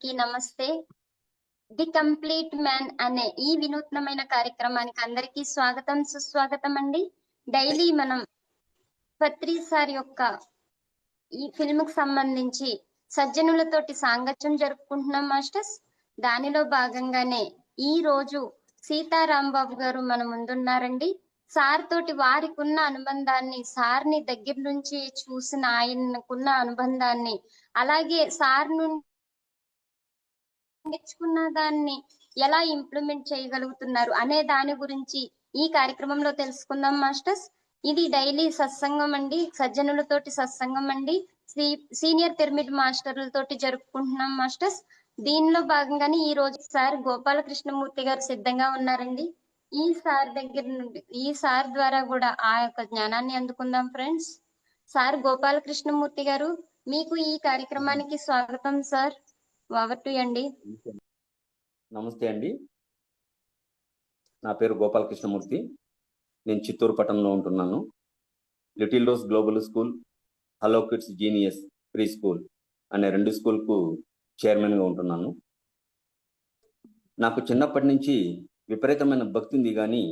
అందరికీ నమస్తే. The complete man అనే ఈ వినూత్నమైన కార్యక్రమానికి అందరికీ స్వాగతం సుస్వాగతం అండి. డైలీ మనం పత్రి సార్ యొక్క ఈ ఫిల్మ్ కు సంబంధించి సజ్జనులతోటి సాంగత్యం జరుపుకుంటున్నాం మాస్టర్స్. దానిలో భాగంగానే ఈ రోజు సీతారాంబాబు గారు మన ముందున్నారండి. సార్ తోటి వారికి ఉన్న అనుబంధాన్ని, సార్ని దగ్గర నుంచి చూసిన ఆయనకున్న అనుబంధాన్ని, అలాగే సార్ నుండి నేర్చుకున్న దాన్ని ఎలా ఇంప్లిమెంట్ చేయగలుగుతున్నారు అనే దాని గురించి ఈ కార్యక్రమంలో తెలుసుకుందాం మాస్టర్స్. ఇది డైలీ సత్సంగం అండి, సజ్జనులతోటి సత్సంగం అండి. సీనియర్ పిరమిడ్ మాస్టర్లతోటి జరుపుకుంటున్నాం మాస్టర్స్. దీనిలో భాగంగానే ఈ రోజు సార్ గోపాలకృష్ణమూర్తి గారు సిద్ధంగా ఉన్నారండి. ఈ సార్ దగ్గర నుండి, ఈ సార్ ద్వారా కూడా ఆ యొక్క జ్ఞానాన్ని అందుకుందాం ఫ్రెండ్స్. సార్ గోపాలకృష్ణమూర్తి గారు, మీకు ఈ కార్యక్రమానికి స్వాగతం సార్. ఓవర్ టు అండి. నమస్తే అండి, నా పేరు గోపాలకృష్ణమూర్తి. నేను చిత్తూరు పట్టణంలో ఉంటున్నాను. Little rose global school, hello kids genius pre school అనే 2 స్కూల్కు చైర్మన్గా ఉంటున్నాను. నాకు చిన్నప్పటి నుంచి విపరీతమైన భక్తి ఉంది, కానీ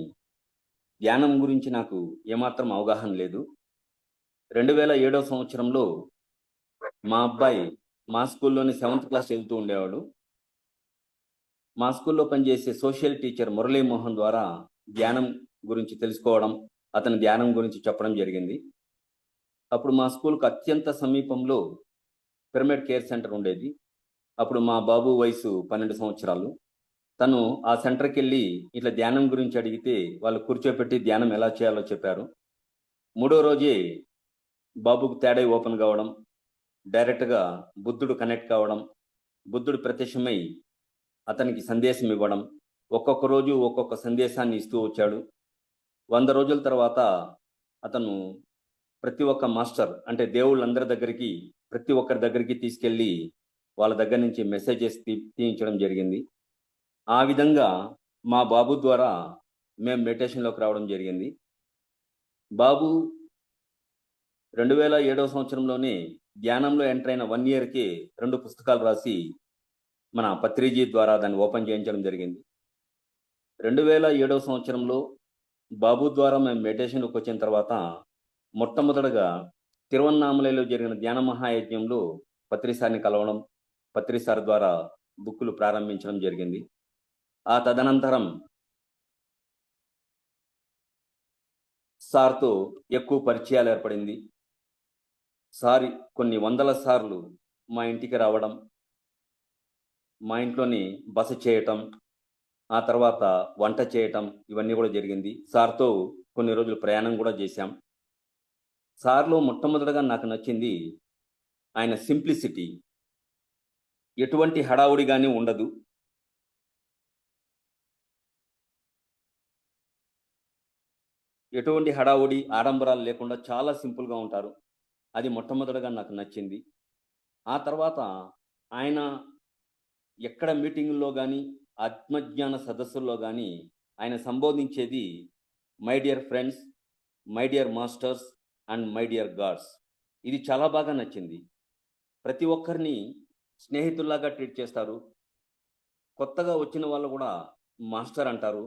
ధ్యానం గురించి నాకు ఏమాత్రం అవగాహన లేదు. 2007వ సంవత్సరంలో మా అబ్బాయి మా స్కూల్లోని 7th క్లాస్ చదువుతూ ఉండేవాడు. మా స్కూల్లో పనిచేసే సోషల్ టీచర్ మురళీమోహన్ ద్వారా ధ్యానం గురించి తెలుసుకోవడం, అతని ధ్యానం గురించి చెప్పడం జరిగింది. అప్పుడు మా స్కూల్కు అత్యంత సమీపంలో పిరమిడ్ కేర్ సెంటర్ ఉండేది. అప్పుడు మా బాబు వయసు 12 సంవత్సరాలు. తను ఆ సెంటర్కి వెళ్ళి ఇట్లా ధ్యానం గురించి అడిగితే వాళ్ళు కూర్చోపెట్టి ధ్యానం ఎలా చేయాలో చెప్పారు. 3వ రోజే బాబుకు తేడా ఓపెన్ కావడం, డైరెక్ట్గా బుద్ధుడు కనెక్ట్ కావడం, బుద్ధుడు ప్రత్యక్షమై అతనికి సందేశం ఇవ్వడం, ఒక్కొక్క రోజు ఒక్కొక్క సందేశాన్ని ఇస్తూ వచ్చాడు. 100 రోజుల తర్వాత అతను ప్రతి ఒక్క మాస్టర్, అంటే దేవుళ్ళందరి దగ్గరికి, ప్రతి ఒక్కరి దగ్గరికి తీసుకెళ్ళి వాళ్ళ దగ్గర నుంచి మెసేజెస్ తీయించడం జరిగింది. ఆ విధంగా మా బాబు ద్వారా మేము మెడిటేషన్లోకి రావడం జరిగింది. బాబు 2007వ సంవత్సరంలోనే ధ్యానంలో ఎంటర్ అయిన 1 ఇయర్కే 2 పుస్తకాలు రాసి మన పత్రిజీ ద్వారా దాన్ని ఓపెన్ చేయించడం జరిగింది. 2007వ సంవత్సరంలో బాబు ద్వారా మేము మెడిటేషన్లోకి వచ్చిన తర్వాత మొట్టమొదటగా తిరువన్నామలలో జరిగిన ధ్యాన మహాయజ్ఞంలో పత్రిసారిని కలవడం, పత్రిసారి ద్వారా బుక్కులు ప్రారంభించడం జరిగింది. ఆ తదనంతరం సార్తో ఎక్కువ పరిచయాలు ఏర్పడింది. సారి కొన్ని వందల సార్లు మా ఇంటికి రావడం, మా ఇంట్లోని బస చేయటం, ఆ తర్వాత వంట చేయటం, ఇవన్నీ కూడా జరిగింది. సార్తో కొన్ని రోజులు ప్రయాణం కూడా చేశాం. సార్లో మొట్టమొదటిగా నాకు నచ్చింది ఆయన సింప్లిసిటీ. ఎటువంటి హడావుడి కానీ ఉండదు. ఎటువంటి హడావుడి ఆడంబరాలు లేకుండా చాలా సింపుల్గా ఉంటారు. అది మొట్టమొదటిగా నాకు నచ్చింది. ఆ తర్వాత ఆయన ఎక్కడ మీటింగుల్లో కానీ, ఆత్మజ్ఞాన సదస్సుల్లో కానీ ఆయన సంబోధించేది my dear friends, my dear masters and my dear gods. ఇది చాలా బాగా నచ్చింది. ప్రతి ఒక్కరిని స్నేహితుల్లాగా ట్రీట్ చేస్తారు. కొత్తగా వచ్చిన వాళ్ళు కూడా మాస్టర్ అంటారు.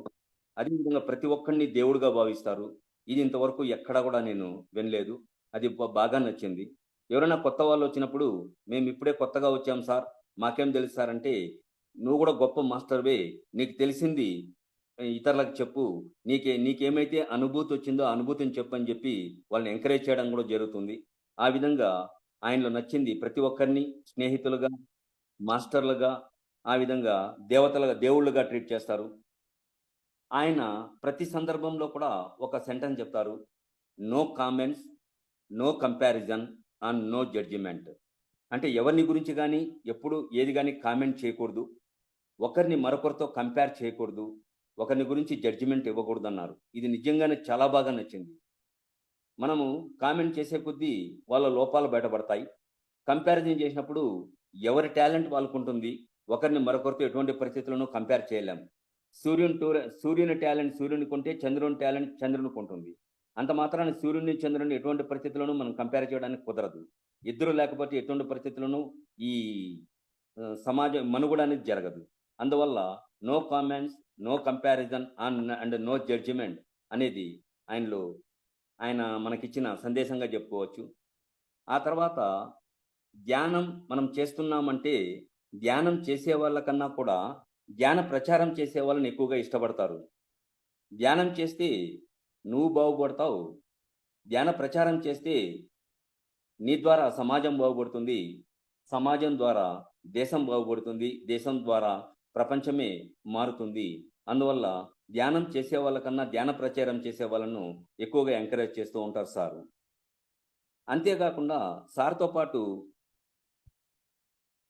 అదేవిధంగా ప్రతి ఒక్కరిని దేవుడిగా భావిస్తారు. ఇది ఇంతవరకు ఎక్కడా కూడా నేను వినలేదు. అది బాగా నచ్చింది. ఎవరైనా కొత్త వాళ్ళు వచ్చినప్పుడు, మేము ఇప్పుడే కొత్తగా వచ్చాం సార్, మాకేం తెలుసు సార్ అంటే, నువ్వు కూడా గొప్ప మాస్టర్వే, నీకు తెలిసింది ఇతరులకు చెప్పు, నీకేమైతే అనుభూతి వచ్చిందో ఆ అనుభూతిని చెప్పు అని చెప్పి వాళ్ళని ఎంకరేజ్ చేయడం కూడా జరుగుతుంది. ఆ విధంగా ఆయనలో నచ్చింది ప్రతి ఒక్కరిని స్నేహితులుగా, మాస్టర్లుగా, ఆ విధంగా దేవుళ్ళుగా ట్రీట్ చేస్తారు. ఆయన ప్రతి సందర్భంలో కూడా ఒక సెంటెన్స్ చెప్తారు, no comments, no comparison and no judgement. అంటే ఎవరిని గురించి కానీ ఎప్పుడు ఏది కానీ కామెంట్ చేయకూడదు, ఒకరిని మరొకరితో కంపేర్ చేయకూడదు, ఒకరిని గురించి జడ్జిమెంట్ ఇవ్వకూడదు అన్నారు. ఇది నిజంగానే చాలా బాగా నచ్చింది. మనము కామెంట్ చేసే కొద్దీ వాళ్ళ లోపాలు బయటపడతాయి. కంపారిజన్ చేసినప్పుడు ఎవరి టాలెంట్ వాళ్ళకు ఉంటుంది. ఒకరిని మరొకరితో ఎటువంటి పరిస్థితులను కంపేర్ చేయలేము. సూర్యుని టాలెంట్ సూర్యునికి ఉంటే చంద్రుని టాలెంట్ చంద్రునికి ఉంటుంది. అంత మాత్రాన్ని సూర్యుని చంద్రుని ఎటువంటి పరిస్థితులను మనం కంపేర్ చేయడానికి కుదరదు. ఇద్దరు లేకపోతే ఎటువంటి పరిస్థితులను ఈ సమాజ మనుగడ అనేది జరగదు. అందువల్ల no comments, no comparison and no judgement అనేది ఆయన మనకిచ్చిన సందేశంగా చెప్పుకోవచ్చు. ఆ తర్వాత ధ్యానం మనం చేస్తున్నామంటే ధ్యానం చేసే వాళ్ళకన్నా కూడా ధ్యాన ప్రచారం చేసే వాళ్ళని ఎక్కువగా ఇష్టపడతారు. ధ్యానం చేస్తే నువ్వు బాగుపడతావు. ధ్యాన ప్రచారం చేస్తే నీ ద్వారా సమాజం బాగుపడుతుంది. సమాజం ద్వారా దేశం బాగుపడుతుంది. దేశం ద్వారా ప్రపంచమే మారుతుంది. అందువల్ల ధ్యానం చేసే వాళ్ళకన్నా ధ్యాన ప్రచారం చేసే వాళ్ళను ఎక్కువగా ఎంకరేజ్ చేస్తూ ఉంటారు సారు. అంతేకాకుండా సార్తో పాటు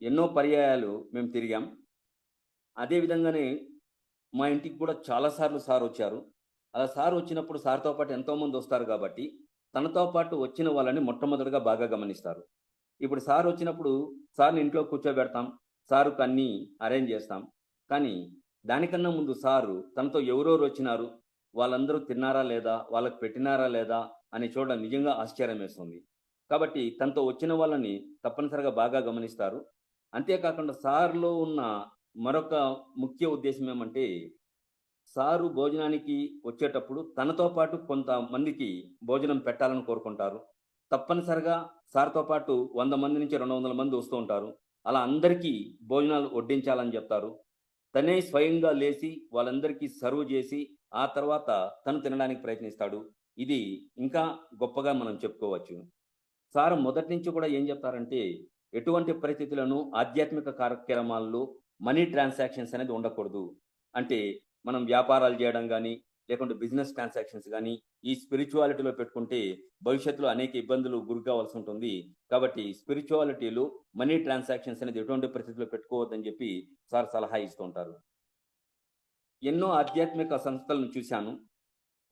ఎన్నో పర్యాయాలు మేము తిరిగాం. అదే విధంగానే మా ఇంటికి కూడా చాలాసార్లు సార్ వచ్చారు. అలా సార్ వచ్చినప్పుడు సార్తో పాటు ఎంతోమంది వస్తారు కాబట్టి తనతో పాటు వచ్చిన వాళ్ళని మొట్టమొదటిగా బాగా గమనిస్తారు. ఇప్పుడు సార్ వచ్చినప్పుడు సార్ని ఇంట్లో కూర్చోబెడతాం. సారుకు అన్నీ అరేంజ్ చేస్తాం. కానీ దానికన్నా ముందు సారు తనతో ఎవరెవరు వచ్చినారు, వాళ్ళందరూ తిన్నారా లేదా, వాళ్ళకి పెట్టినారా లేదా అని చూడడం నిజంగా ఆశ్చర్యం వేస్తుంది. కాబట్టి తనతో వచ్చిన వాళ్ళని తప్పనిసరిగా బాగా గమనిస్తారు. అంతేకాకుండా సార్లో ఉన్న మరొక ముఖ్య ఉద్దేశం ఏమంటే సారు భోజనానికి వచ్చేటప్పుడు తనతో పాటు కొంతమందికి భోజనం పెట్టాలని కోరుకుంటారు. తప్పనిసరిగా సార్తో పాటు 100 మంది నుంచి 200 మంది వస్తూ ఉంటారు. అలా అందరికీ భోజనాలు వడ్డించాలని చెప్తారు. తనే స్వయంగా లేచి వాళ్ళందరికీ సర్వ్ చేసి ఆ తర్వాత తను తినడానికి ప్రయత్నిస్తాడు. ఇది ఇంకా గొప్పగా మనం చెప్పుకోవచ్చు. సార్ మొదటి నుంచి కూడా ఏం చెప్తారంటే ఎటువంటి పరిస్థితులను ఆధ్యాత్మిక కార్యక్రమాల్లో మనీ ట్రాన్సాక్షన్స్ అనేది ఉండకూడదు. అంటే మనం వ్యాపారాలు చేయడం కానీ లేకుంటే బిజినెస్ ట్రాన్సాక్షన్స్ కానీ ఈ స్పిరిచువాలిటీలో పెట్టుకుంటే భవిష్యత్తులో అనేక ఇబ్బందులు గురి కావాల్సి ఉంటుంది. కాబట్టి స్పిరిచువాలిటీలో మనీ ట్రాన్సాక్షన్స్ అనేది ఎటువంటి పరిస్థితుల్లో పెట్టుకోవద్దని చెప్పి సార్ సలహా ఇస్తూ ఉంటారు. ఎన్నో ఆధ్యాత్మిక సంస్థలను చూశాను.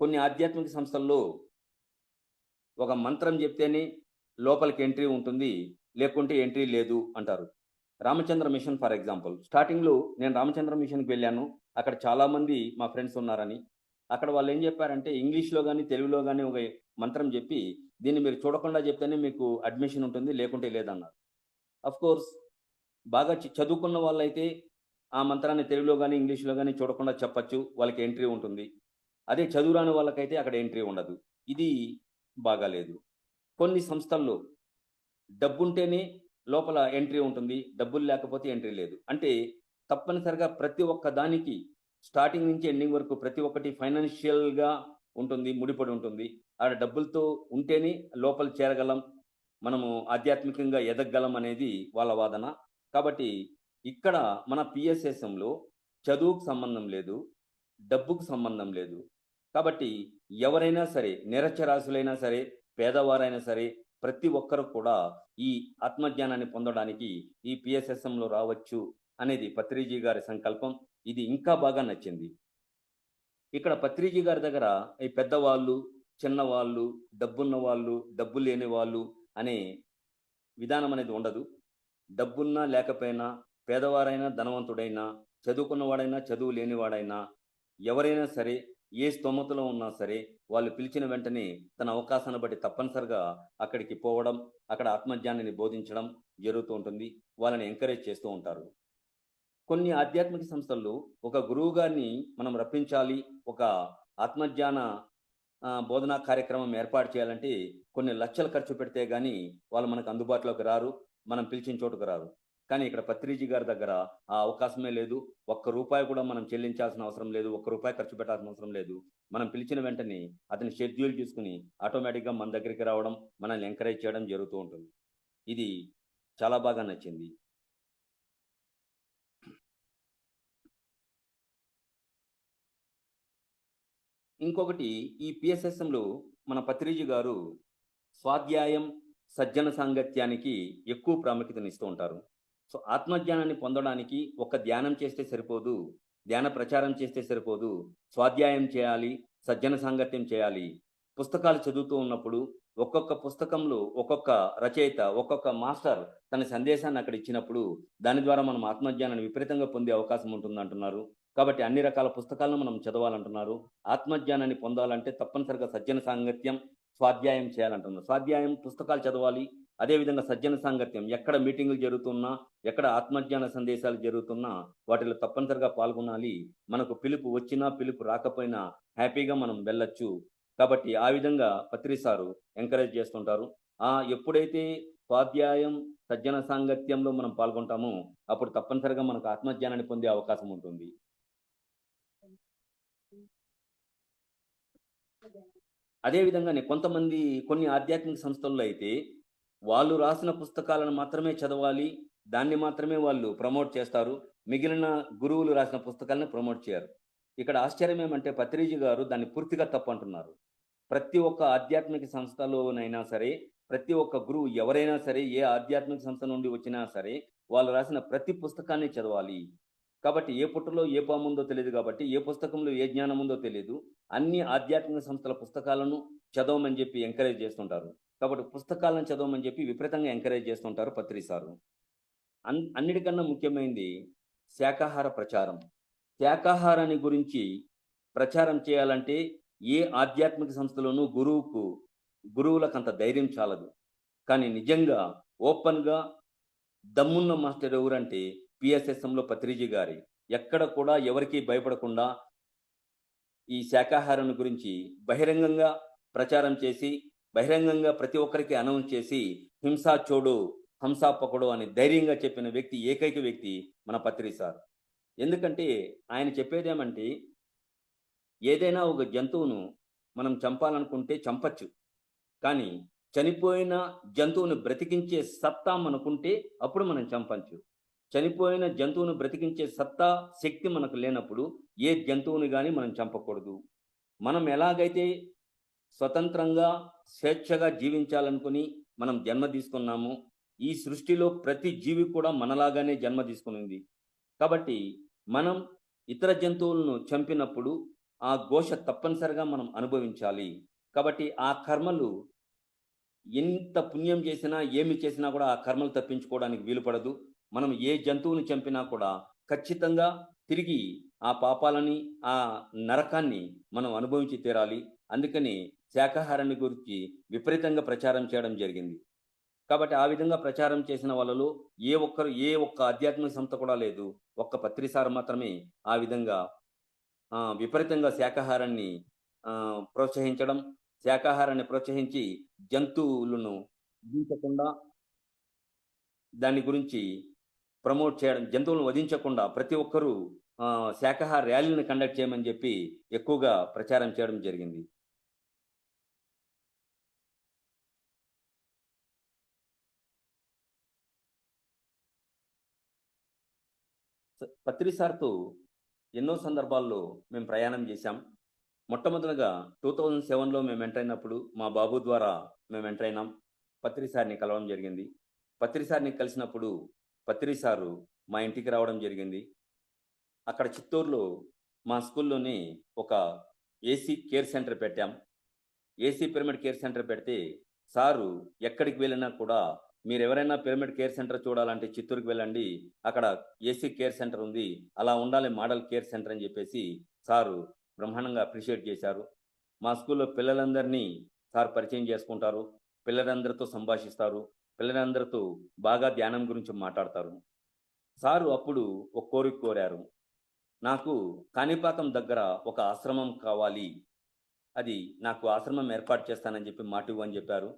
కొన్ని ఆధ్యాత్మిక సంస్థల్లో ఒక మంత్రం చెప్తేనే లోపలికి ఎంట్రీ ఉంటుంది, లేకుంటే ఎంట్రీ లేదు అంటారు. రామచంద్ర మిషన్ ఫర్ ఎగ్జాంపుల్, స్టార్టింగ్లో నేను రామచంద్ర మిషన్కి వెళ్ళాను. అక్కడ చాలామంది మా ఫ్రెండ్స్ ఉన్నారని. అక్కడ వాళ్ళు ఏం చెప్పారంటే ఇంగ్లీష్లో కానీ తెలుగులో కానీ ఒక మంత్రం చెప్పి దీన్ని మీరు చూడకుండా చెప్తేనే మీకు అడ్మిషన్ ఉంటుంది, లేకుంటే లేదన్నారు. కోర్స్ బాగా చదువుకున్న వాళ్ళైతే ఆ మంత్రాన్ని తెలుగులో కానీ ఇంగ్లీష్లో కానీ చూడకుండా చెప్పచ్చు, వాళ్ళకి ఎంట్రీ ఉంటుంది. అదే చదువురాని వాళ్ళకైతే అక్కడ ఎంట్రీ ఉండదు. ఇది బాగాలేదు. కొన్ని సంస్థల్లో డబ్బుంటేనే లోపల ఎంట్రీ ఉంటుంది, డబ్బులు లేకపోతే ఎంట్రీ లేదు. అంటే తప్పనిసరిగా ప్రతి ఒక్క దానికి స్టార్టింగ్ నుంచి ఎండింగ్ వరకు ప్రతి ఒక్కటి ఫైనాన్షియల్గా ఉంటుంది, ముడిపడి ఉంటుంది. ఆ డబ్బులతో ఉంటేనే లోపల చేరగలం, మనము ఆధ్యాత్మికంగా ఎదగగలం అనేది వాళ్ళ వాదన. కాబట్టి ఇక్కడ మన పిఎస్ఎస్ఎంలో చదువుకు సంబంధం లేదు, డబ్బుకు సంబంధం లేదు. కాబట్టి ఎవరైనా సరే, నిరక్షరాస్యులైనా సరే, పేదవారైనా సరే, ప్రతి ఒక్కరు కూడా ఈ ఆత్మజ్ఞానాన్ని పొందడానికి ఈ పిఎస్ఎస్ఎంలో రావచ్చు అనేది పత్రిజీ గారి సంకల్పం. ఇది ఇంకా బాగా నచ్చింది. ఇక్కడ పత్రిజీ గారి దగ్గర ఈ పెద్దవాళ్ళు, చిన్నవాళ్ళు, డబ్బున్న వాళ్ళు, డబ్బు లేని వాళ్ళు అనే విధానం అనేది ఉండదు. డబ్బున్నా లేకపోయినా, పేదవారైనా ధనవంతుడైనా, చదువుకున్నవాడైనా చదువు లేనివాడైనా, ఎవరైనా సరే ఏ స్తోమతలో ఉన్నా సరే వాళ్ళు పిలిచిన వెంటనే తన అవకాశాన్ని బట్టి తప్పనిసరిగా అక్కడికి పోవడం, అక్కడ ఆత్మజ్ఞానాన్ని బోధించడం జరుగుతూ ఉంటుంది. వాళ్ళని ఎంకరేజ్ చేస్తూ ఉంటారు. కొన్ని ఆధ్యాత్మిక సంస్థల్లో ఒక గురువు గారిని మనం రప్పించాలి, ఒక ఆత్మజ్ఞాన బోధనా కార్యక్రమం ఏర్పాటు చేయాలంటే కొన్ని లక్షలు ఖర్చు పెడితే కానీ వాళ్ళు మనకు అందుబాటులోకి రారు, మనం పిలిచిన చోటుకు రారు. కానీ ఇక్కడ పత్రిజీ గారి దగ్గర ఆ అవకాశమే లేదు. ₹1 కూడా మనం చెల్లించాల్సిన అవసరం లేదు, ₹1 ఖర్చు పెట్టాల్సిన అవసరం లేదు. మనం పిలిచిన వెంటనే అతని షెడ్యూల్ చూసుకుని ఆటోమేటిక్గా మన దగ్గరికి రావడం, మనల్ని ఎంకరేజ్ చేయడం జరుగుతూ ఉంటుంది. ఇది చాలా బాగా నచ్చింది. ఇంకొకటి, ఈ పిఎస్ఎస్ఎంలో మన పత్రిజీ గారు స్వాధ్యాయం, సజ్జన సాంగత్యానికి ఎక్కువ ప్రాముఖ్యతనిస్తూ ఉంటారు. సో ఆత్మజ్ఞానాన్ని పొందడానికి ఒక ధ్యానం చేస్తే సరిపోదు, ధ్యాన ప్రచారం చేస్తే సరిపోదు, స్వాధ్యాయం చేయాలి, సజ్జన సాంగత్యం చేయాలి. పుస్తకాలు చదువుతూ ఉన్నప్పుడు ఒక్కొక్క పుస్తకంలో ఒక్కొక్క రచయిత, ఒక్కొక్క మాస్టర్ తన సందేశాన్ని అక్కడ ఇచ్చినప్పుడు దాని ద్వారా మనం ఆత్మజ్ఞానాన్ని విపరీతంగా పొందే అవకాశం ఉంటుందంటున్నారు. కాబట్టి అన్ని రకాల పుస్తకాలను మనం చదవాలంటున్నారు. ఆత్మజ్ఞానాన్ని పొందాలంటే తప్పనిసరిగా సజ్జన సాంగత్యం, స్వాధ్యాయం చేయాలంటున్నారు. స్వాధ్యాయం పుస్తకాలు చదవాలి, అదేవిధంగా సజ్జన సాంగత్యం ఎక్కడ మీటింగులు జరుగుతున్నా, ఎక్కడ ఆత్మజ్ఞాన సందేశాలు జరుగుతున్నా వాటిలో తప్పనిసరిగా పాల్గొనాలి. మనకు పిలుపు వచ్చినా, పిలుపు రాకపోయినా హ్యాపీగా మనం వెళ్ళొచ్చు. కాబట్టి ఆ విధంగా పత్రి సారు ఎంకరేజ్ చేస్తుంటారు. ఎప్పుడైతే స్వాధ్యాయం, సజ్జన సాంగత్యంలో మనం పాల్గొంటామో అప్పుడు తప్పనిసరిగా మనకు ఆత్మజ్ఞానాన్ని పొందే అవకాశం ఉంటుంది. అదే విధంగానే కొంతమంది కొన్ని ఆధ్యాత్మిక సంస్థల్లో అయితే వాళ్ళు రాసిన పుస్తకాలను మాత్రమే చదవాలి. దాన్ని మాత్రమే వాళ్ళు ప్రమోట్ చేస్తారు. మిగిలిన గురువులు రాసిన పుస్తకాలను ప్రమోట్ చేయరు. ఇక్కడ ఆశ్చర్యం ఏమంటే పత్రిజీ గారు దాన్ని పూర్తిగా తప్పంటున్నారు. ప్రతి ఒక్క ఆధ్యాత్మిక సంస్థలోనైనా సరే, ప్రతి ఒక్క గురువు ఎవరైనా సరే, ఏ ఆధ్యాత్మిక సంస్థ నుండి వచ్చినా సరే, వాళ్ళు రాసిన ప్రతి పుస్తకాన్ని చదవాలి. కాబట్టి ఏ పుట్టలో ఏ పాముందో తెలీదు కాబట్టి, ఏ పుస్తకంలో ఏ జ్ఞానం ఉందో తెలీదు. అన్ని ఆధ్యాత్మిక సంస్థల పుస్తకాలను చదవమని చెప్పి ఎంకరేజ్ చేస్తుంటారు. కాబట్టి పుస్తకాలను చదవమని చెప్పి విపరీతంగా ఎంకరేజ్ చేస్తుంటారు పత్రి సారు. అన్నిటికన్నా ముఖ్యమైనది శాకాహార ప్రచారం. శాకాహారాన్ని గురించి ప్రచారం చేయాలంటే ఏ ఆధ్యాత్మిక సంస్థలోనూ గురువులకంత ధైర్యం చాలదు. కానీ నిజంగా ఓపెన్‌గా దమ్మున్న మాస్టర్ ఎవరంటే పిఎస్ఎస్ఎంలో పత్రిజీ గారే. ఎక్కడ కూడా ఎవరికీ భయపడకుండా ఈ శాకాహారం గురించి బహిరంగంగా ప్రచారం చేసి, బహిరంగంగా ప్రతి ఒక్కరికి అనౌన్స్ చేసి, హింసా చోడు, హంసా పకడో అని ధైర్యంగా చెప్పిన వ్యక్తి, ఏకైక వ్యక్తి మన పత్రి సార్. ఎందుకంటే ఆయన చెప్పేదేమంటే, ఏదైనా ఒక జంతువును మనం చంపాలనుకుంటే చంపచ్చు. కానీ చనిపోయిన జంతువును బ్రతికించే సత్తా మనకుంటే అప్పుడు మనం చంపొచ్చు. చనిపోయిన జంతువును బ్రతికించే సత్తా, శక్తి మనకు లేనప్పుడు ఏ జంతువుని గాని మనం చంపకూడదు. మనం ఎలాగైతే స్వతంత్రంగా, స్వేచ్ఛగా జీవించాలనుకుని మనం జన్మ తీసుకున్నామో, ఈ సృష్టిలో ప్రతి జీవి కూడా మనలాగానే జన్మ తీసుకునింది. కాబట్టి మనం ఇతర జంతువులను చంపినప్పుడు ఆ ఘోష తప్పనిసరిగా మనం అనుభవించాలి. కాబట్టి ఆ కర్మలు ఎంత పుణ్యం చేసినా, ఏమి చేసినా కూడా ఆ కర్మలు తప్పించుకోవడానికి వీలు పడదు. మనం ఏ జంతువుని చంపినా కూడా ఖచ్చితంగా తిరిగి ఆ పాపాలని, ఆ నరకాన్ని మనం అనుభవించి తీరాలి. అందుకని శాకాహారాన్ని గురించి విపరీతంగా ప్రచారం చేయడం జరిగింది. కాబట్టి ఆ విధంగా ప్రచారం చేసిన వాళ్ళలో ఏ ఒక్క ఆధ్యాత్మిక సంస్థ కూడా లేదు. ఒక్క పత్రి సార్ మాత్రమే ఆ విధంగా విపరీతంగా శాకాహారాన్ని ప్రోత్సహించడం, శాకాహారాన్ని ప్రోత్సహించి జంతువులను వధించకుండా దాని గురించి ప్రమోట్ చేయడం, జంతువులను వధించకుండా ప్రతి ఒక్కరూ శాకాహార ర్యాలీని కండక్ట్ చేయమని చెప్పి ఎక్కువగా ప్రచారం చేయడం జరిగింది. పత్రి సార్‌తో ఎన్నో సందర్భాల్లో మేము ప్రయాణం చేశాం. మొట్టమొదటగా 2007లో మేము ఎంటర్ అయినప్పుడు మా బాబు ద్వారా మేము ఎంటర్ అయినాం. పత్రి సార్‌ని కలవడం జరిగింది. పత్రి సార్‌ని కలిసినప్పుడు పత్రి సారు మా ఇంటికి రావడం జరిగింది. అక్కడ చిత్తూరులో మా స్కూల్లోనే ఒక ఏసీ కేర్ సెంటర్ పెట్టాం. ఏసీ పిరమిడ్ కేర్ సెంటర్ పెడితే సారు ఎక్కడికి వెళ్ళినా కూడా మీరెవరైనా పిరమిడ్ కేర్ సెంటర్ చూడాలంటే చిత్తూరుకి వెళ్ళండి. అక్కడ ఏసీ కేర్ సెంటర్ ఉంది. అలా ఉండాలి మోడల్ కేర్ సెంటర్ అని చెప్పేసి సారు బ్రహ్మాండంగా అప్రిషియేట్ చేశారు. మా స్కూల్‌లో పిల్లలందరినీ సార్ పరిచయం చేసుకుంటారు. పిల్లలందరితో సంభాషిస్తారు. పిల్లలందరితో బాగా ధ్యానం గురించి మాట్లాడతారు. సారు అప్పుడు ఒక కోరిక కోరారు. నాకు కాణిపాకం దగ్గర ఒక ఆశ్రమం కావాలి. అది నాకు ఆశ్రమం ఏర్పాటు చేస్తానని చెప్పి మాటివ్వని చెప్పారు.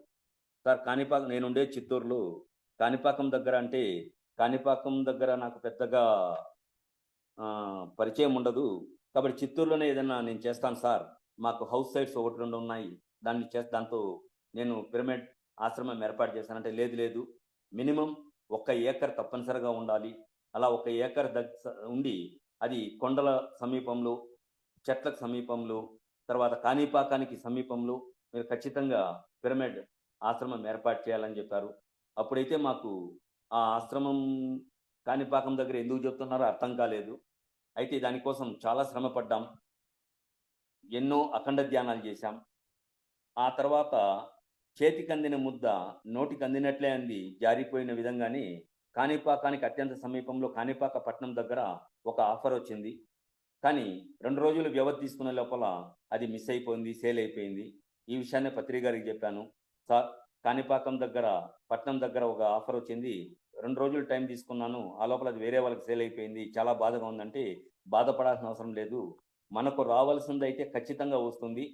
సార్ నేనుండేది చిత్తూరులో. కాణిపాకం దగ్గర అంటే, కాణిపాకం దగ్గర నాకు పెద్దగా పరిచయం ఉండదు. కాబట్టి చిత్తూరులోనే ఏదన్నా నేను చేస్తాను సార్. మాకు హౌస్ సైట్స్ 1, 2 ఉన్నాయి. దాంతో నేను పిరమిడ్ ఆశ్రమం ఏర్పాటు చేశానంటే, లేదు మినిమమ్ 1 ఏకర్ తప్పనిసరిగా ఉండాలి. అలా 1 ఏకర్ ఉండి అది కొండల సమీపంలో, చెట్లకు సమీపంలో, తర్వాత కాణిపాకానికి సమీపంలో మీరు ఖచ్చితంగా పిరమిడ్ ఆశ్రమం ఏర్పాటు చేయాలని చెప్పారు. అప్పుడైతే మాకు ఆ ఆశ్రమం కాణిపాకం దగ్గర ఎందుకు చెప్తున్నారో అర్థం కాలేదు. అయితే దానికోసం చాలా శ్రమ పడ్డాం. ఎన్నో అఖండ ధ్యానాలు చేశాం. ఆ తర్వాత చేతికందిన ముద్ద నోటికందినట్లే అంది జారిపోయిన విధంగానే కాణిపాకానికి అత్యంత సమీపంలో కాణిపాక పట్టణం దగ్గర ఒక ఆఫర్ వచ్చింది. కానీ 2 రోజులు వ్యవధి తీసుకునే లోపల అది మిస్ అయిపోయింది, సేల్ అయిపోయింది. ఈ విషయాన్ని పత్రి గారికి చెప్పాను. సార్ కాణిపాకం దగ్గర పట్నం దగ్గర ఒక ఆఫర్ వచ్చింది. 2 రోజులు టైం తీసుకున్నాను. ఆ లోపల అది వేరే వాళ్ళకి సేల్ అయిపోయింది. చాలా బాధగా ఉందంటే, బాధపడాల్సిన అవసరం లేదు. మనకు రావాల్సిందైతే ఖచ్చితంగా వస్తుంది.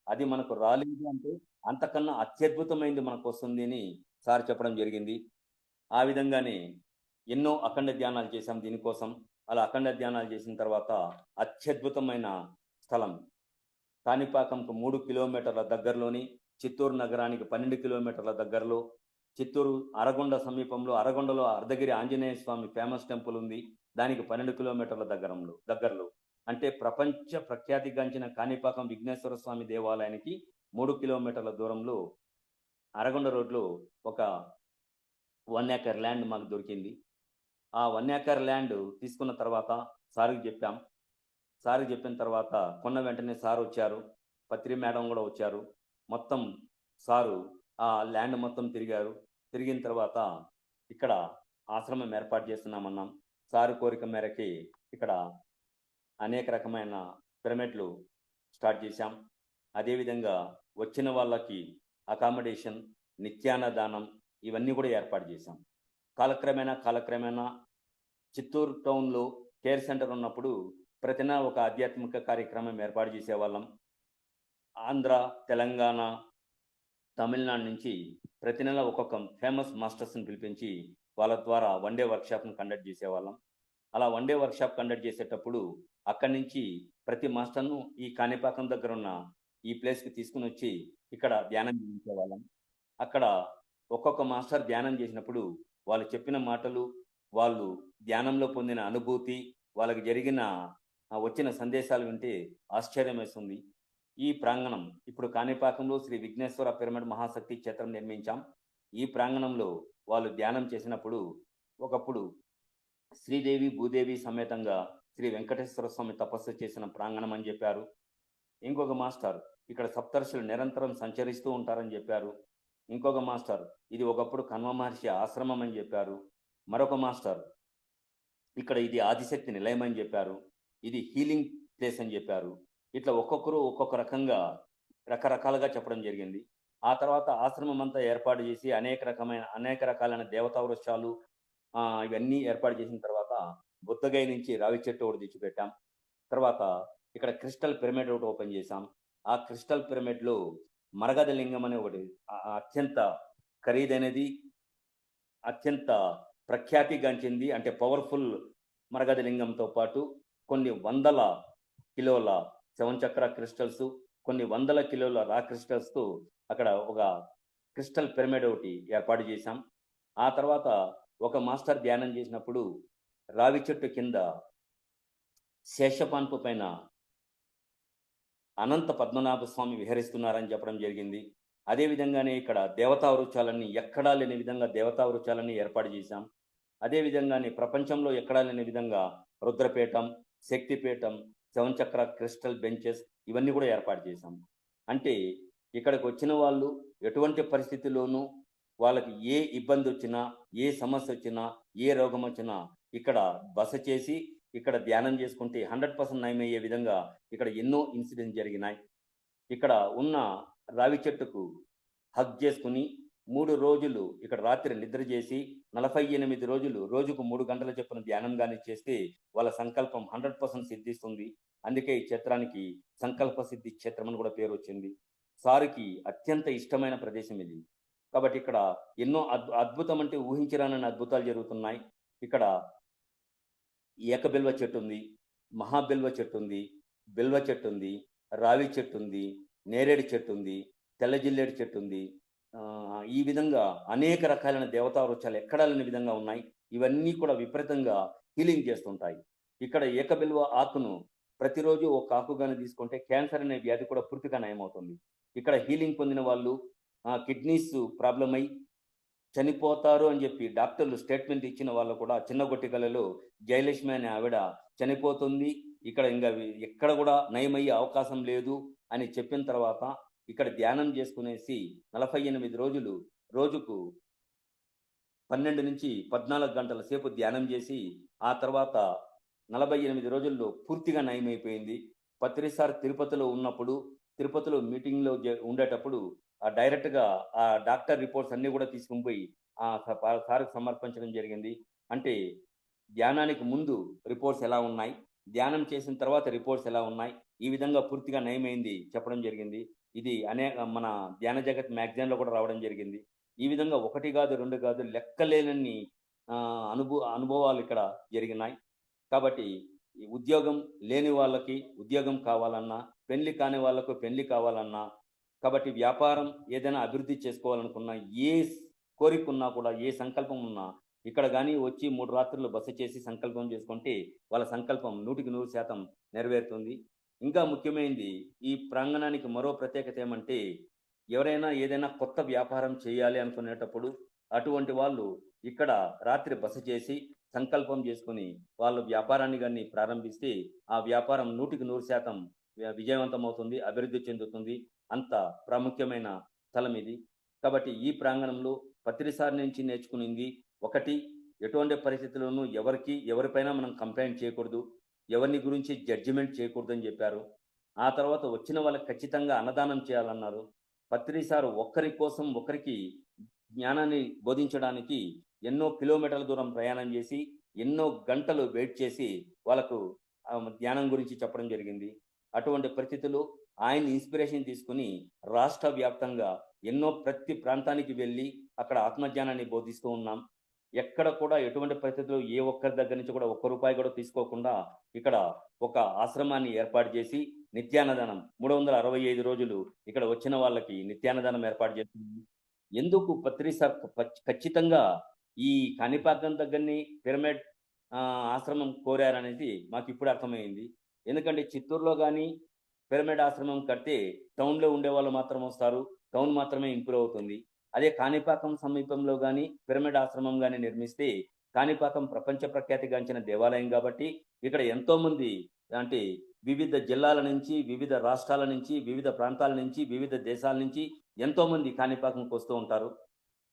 అది మనకు రాలేదు అంటే అంతకన్నా అత్యద్భుతమైనది మనకు వస్తుంది అని సార్ చెప్పడం జరిగింది. ఆ విధంగానే ఎన్నో అఖండ ధ్యానాలు చేశాం దీనికోసం. అలా అఖండ ధ్యానాలు చేసిన తర్వాత అత్యద్భుతమైన స్థలం కాణిపాకంకు 3 కిలోమీటర్ల దగ్గరలోని, చిత్తూరు నగరానికి 12 కిలోమీటర్ల దగ్గరలో, చిత్తూరు అరగొండ సమీపంలో, అరగొండలో అర్ధగిరి ఆంజనేయ స్వామి ఫేమస్ టెంపుల్ ఉంది. దానికి 12 కిలోమీటర్ల దగ్గరలో అంటే ప్రపంచ ప్రఖ్యాతిగాంచిన కాణిపాకం విఘ్నేశ్వర స్వామి దేవాలయానికి 3 కిలోమీటర్ల దూరంలో అరగొండ రోడ్లో ఒక 1 ఏకర్ ల్యాండ్ మాకు దొరికింది. ఆ 1 ఏకర్ ల్యాండ్ తీసుకున్న తర్వాత సార్కి చెప్పాం. సార్కి చెప్పిన తర్వాత కొన్న వెంటనే సార్ వచ్చారు, పత్రి మేడం కూడా వచ్చారు. మొత్తం సారు ఆ ల్యాండ్ మొత్తం తిరిగారు. తిరిగిన తర్వాత ఇక్కడ ఆశ్రమం ఏర్పాటు చేస్తున్నామన్నాం. సారు కోరిక మేరకి ఇక్కడ అనేక రకమైన పిరమిడ్లు స్టార్ట్ చేశాం. అదేవిధంగా వచ్చిన వాళ్ళకి అకామిడేషన్, నిత్యాన్నదానం ఇవన్నీ కూడా ఏర్పాటు చేశాం. కాలక్రమేణా చిత్తూరు టౌన్లో కేర్ సెంటర్ ఉన్నప్పుడు ప్రతి నెల ఒక ఆధ్యాత్మిక కార్యక్రమం ఏర్పాటు చేసేవాళ్ళం. ఆంధ్ర, తెలంగాణ, తమిళనాడు నుంచి ప్రతి నెల ఒక్కొక్క ఫేమస్ మాస్టర్స్ని పిలిపించి వాళ్ళ ద్వారా వన్ డే వర్క్షాప్ని కండక్ట్ చేసేవాళ్ళం. అలా వన్ డే వర్క్షాప్ కండక్ట్ చేసేటప్పుడు అక్కడి నుంచి ప్రతి మాస్టర్ను ఈ కాణిపాకం దగ్గర ఉన్న ఈ ప్లేస్కి తీసుకుని వచ్చి ఇక్కడ ధ్యానం చేయించేవాళ్ళం. అక్కడ ఒక్కొక్క మాస్టర్ ధ్యానం చేసినప్పుడు వాళ్ళు చెప్పిన మాటలు, వాళ్ళు ధ్యానంలో పొందిన అనుభూతి, వాళ్ళకి జరిగిన వచ్చిన సందేశాలు వింటే ఆశ్చర్యం వేస్తుంది. ఈ ప్రాంగణం ఇప్పుడు కాణిపాకంలో శ్రీ విఘ్నేశ్వర పిరమిడ్ మహాశక్తి క్షేత్రం నిర్మించాం. ఈ ప్రాంగణంలో వాళ్ళు ధ్యానం చేసినప్పుడు ఒకప్పుడు శ్రీదేవి భూదేవి సమేతంగా శ్రీ వెంకటేశ్వర స్వామి తపస్సు చేసిన ప్రాంగణం అని చెప్పారు. ఇంకొక మాస్టర్ ఇక్కడ సప్తర్షులు నిరంతరం సంచరిస్తూ ఉంటారని చెప్పారు. ఇంకొక మాస్టర్ ఇది ఒకప్పుడు కన్వ మహర్షి ఆశ్రమం అని చెప్పారు. మరొక మాస్టర్ ఇక్కడ ఇది ఆదిశక్తి నిలయం అని చెప్పారు. ఇది హీలింగ్ ప్లేస్ అని చెప్పారు. ఇట్లా ఒక్కొక్కరు ఒక్కొక్క రకరకాలుగా చెప్పడం జరిగింది. ఆ తర్వాత ఆశ్రమం అంతా ఏర్పాటు చేసి అనేక రకాలైన దేవతా వృక్షాలు ఇవన్నీ ఏర్పాటు చేసిన తర్వాత బుద్ధగయ నుంచి రావి చెట్టు ఒకటి తెచ్చిపెట్టాం. తర్వాత ఇక్కడ క్రిస్టల్ పిరమిడ్ ఒకటి ఓపెన్ చేశాం. ఆ క్రిస్టల్ పిరమిడ్లో మరగద లింగం అనే ఒకటి అత్యంత ఖరీదైనది, అత్యంత ప్రఖ్యాతిగాంచింది. అంటే పవర్ఫుల్ మరగద లింగంతో పాటు కొన్ని వందల కిలోల శవంచక్ర క్రిస్టల్స్, కొన్ని వందల కిలోల రా క్రిస్టల్స్తో అక్కడ ఒక క్రిస్టల్ పిరమిడ్ ఒకటి ఏర్పాటు చేశాం. ఆ తర్వాత ఒక మాస్టర్ ధ్యానం చేసినప్పుడు రావి చెట్టు కింద శేషపాన్పు పైన అనంత పద్మనాభ స్వామి విహరిస్తున్నారని చెప్పడం జరిగింది. అదేవిధంగానే ఇక్కడ దేవతా వృక్షాలన్నీ ఎక్కడా లేని విధంగా దేవతా వృక్షాలన్నీ ఏర్పాటు చేశాం. అదేవిధంగానే ప్రపంచంలో ఎక్కడా లేని విధంగా రుద్రపీఠం, శక్తిపీఠం, శవంచక్ర క్రిస్టల్ బెంచెస్ ఇవన్నీ కూడా ఏర్పాటు చేశాం. అంటే ఇక్కడికి వచ్చిన వాళ్ళు ఎటువంటి పరిస్థితుల్లోనూ వాళ్ళకి ఏ ఇబ్బంది వచ్చినా, ఏ సమస్య వచ్చినా, ఏ రోగం వచ్చినా ఇక్కడ బస చేసి ఇక్కడ ధ్యానం చేసుకుంటే 100% నయమయ్యే విధంగా ఇక్కడ ఎన్నో ఇన్సిడెంట్స్ జరిగినాయి. ఇక్కడ ఉన్న రావి చెట్టుకు హగ్ చేసుకుని 3 రోజులు ఇక్కడ రాత్రి నిద్ర చేసి 48 రోజులు రోజుకు 3 గంటల చొప్పున ధ్యానం కానీ చేస్తే వాళ్ళ సంకల్పం 100% సిద్ధిస్తుంది. అందుకే ఈ క్షేత్రానికి సంకల్ప సిద్ధి క్షేత్రం అని కూడా పేరు వచ్చింది. సారికి అత్యంత ఇష్టమైన ప్రదేశం ఇది. కాబట్టి ఇక్కడ ఎన్నో అద్భుతం అంటే ఊహించరానని అద్భుతాలు జరుగుతున్నాయి. ఇక్కడ ఏకబిల్వ చెట్టు ఉంది, మహాబిల్వ చెట్టు ఉంది, బిల్వ చెట్టు ఉంది, రావి చెట్టు ఉంది, నేరేడు చెట్టు ఉంది, తెల్ల జిల్లేడు చెట్టు ఉంది. ఈ విధంగా అనేక రకాలైన దేవతా వృక్షాలు ఎక్కడా లేని విధంగా ఉన్నాయి. ఇవన్నీ కూడా విపరీతంగా హీలింగ్ చేస్తుంటాయి. ఇక్కడ ఏకబిల్వ ఆకును ప్రతిరోజు ఒక ఆకుగానే తీసుకుంటే క్యాన్సర్ అనే వ్యాధి కూడా పూర్తిగా నయమవుతుంది. ఇక్కడ హీలింగ్ పొందిన వాళ్ళు కిడ్నీస్ ప్రాబ్లం అయి చనిపోతారు అని చెప్పి డాక్టర్లు స్టేట్మెంట్ ఇచ్చిన వాళ్ళు కూడా చిన్నగొట్టికలలో జయలక్ష్మి అనే ఆవిడ చనిపోతుంది, ఇక్కడ ఇంకా ఎక్కడ కూడా నయమయ్యే అవకాశం లేదు అని చెప్పిన తర్వాత ఇక్కడ ధ్యానం చేసుకునేసి 48 రోజులు రోజుకు 12 నుంచి 14 గంటల సేపు ధ్యానం చేసి ఆ తర్వాత 48 రోజుల్లో పూర్తిగా నయమైపోయింది. పత్రిసారి తిరుపతిలో ఉన్నప్పుడు, తిరుపతిలో మీటింగ్లో ఉండేటప్పుడు డైరెక్ట్గా ఆ డాక్టర్ రిపోర్ట్స్ అన్నీ కూడా తీసుకుని పోయి సార్కి సమర్పించడం జరిగింది. అంటే ధ్యానానికి ముందు రిపోర్ట్స్ ఎలా ఉన్నాయి, ధ్యానం చేసిన తర్వాత రిపోర్ట్స్ ఎలా ఉన్నాయి, ఈ విధంగా పూర్తిగా నయమైంది చెప్పడం జరిగింది. ఇది మన ధ్యాన జగత్ మ్యాగజైన్లో కూడా రావడం జరిగింది. ఈ విధంగా 1 కాదు 2 కాదు లెక్కలేనన్ని అనుభవాలు ఇక్కడ జరిగినాయి. కాబట్టి ఈ ఉద్యోగం లేని వాళ్ళకి ఉద్యోగం కావాలన్నా, పెళ్లి కాని వాళ్ళకు పెళ్లి కావాలన్నా, కాబట్టి వ్యాపారం ఏదైనా అభివృద్ధి చేసుకోవాలనుకున్నా, ఏ కోరిక ఉన్నా కూడా, ఏ సంకల్పం ఉన్నా ఇక్కడ కానీ వచ్చి 3 రాత్రులు బస చేసి సంకల్పం చేసుకుంటే వాళ్ళ సంకల్పం 100% నెరవేరుతుంది. ఇంకా ముఖ్యమైనది ఈ ప్రాంగణానికి మరో ప్రత్యేకత ఏమంటే, ఎవరైనా ఏదైనా కొత్త వ్యాపారం చేయాలి అనుకునేటప్పుడు అటువంటి వాళ్ళు ఇక్కడ రాత్రి బస చేసి సంకల్పం చేసుకుని వాళ్ళు వ్యాపారాన్ని కానీ ప్రారంభిస్తే ఆ వ్యాపారం 100% విజయవంతం అవుతుంది, అభివృద్ధి చెందుతుంది. అంత ప్రాముఖ్యమైన స్థలం ఇది. కాబట్టి ఈ ప్రాంగణంలో పత్రిసారి నుంచి నేర్చుకునింది ఒకటి, ఎటువంటి పరిస్థితుల్లోనూ ఎవరిపైన మనం కంప్లైంట్ చేయకూడదు, ఎవరిని గురించి జడ్జిమెంట్ చేయకూడదని చెప్పారు. ఆ తర్వాత వచ్చిన వాళ్ళకి ఖచ్చితంగా అన్నదానం చేయాలన్నారు. పత్రిసారు ఒకరికి జ్ఞానాన్ని బోధించడానికి ఎన్నో కిలోమీటర్ల దూరం ప్రయాణం చేసి, ఎన్నో గంటలు వెయిట్ చేసి వాళ్ళకు ధ్యానం గురించి చెప్పడం జరిగింది. అటువంటి పరిస్థితుల్లో ఆయన ఇన్స్పిరేషన్ తీసుకుని రాష్ట్ర వ్యాప్తంగా ప్రతి ప్రాంతానికి వెళ్ళి అక్కడ ఆత్మజ్ఞానాన్ని బోధిస్తూ ఉన్నాం. ఎక్కడ కూడా ఎటువంటి పరిస్థితుల్లో ఏ ఒక్కరి దగ్గర నుంచి కూడా ₹1 కూడా తీసుకోకుండా ఇక్కడ ఒక ఆశ్రమాన్ని ఏర్పాటు చేసి నిత్యాన్నదానం 365 రోజులు ఇక్కడ వచ్చిన వాళ్ళకి నిత్యాన్నదానం ఏర్పాటు చేస్తుంది. ఎందుకు పత్రిసార్ ఖచ్చితంగా ఈ కాణిపాకం దగ్గరని పిరమిడ్ ఆశ్రమం కోరారనేది మాకు ఇప్పుడు అర్థమైంది. ఎందుకంటే చిత్తూరులో కానీ పిరమిడ్ ఆశ్రమం కడితే టౌన్లో ఉండే వాళ్ళు మాత్రం వస్తారు, టౌన్ మాత్రమే ఇంప్రూవ్ అవుతుంది. అదే కాణిపాకం సమీపంలో కానీ పిరమిడ్ ఆశ్రమం కానీ నిర్మిస్తే, కాణిపాకం ప్రపంచ ప్రఖ్యాతిగాంచిన దేవాలయం కాబట్టి ఇక్కడ ఎంతోమంది అంటే వివిధ జిల్లాల నుంచి, వివిధ రాష్ట్రాల నుంచి, వివిధ ప్రాంతాల నుంచి, వివిధ దేశాల నుంచి ఎంతోమంది కాణిపాకంకి వస్తూ ఉంటారు.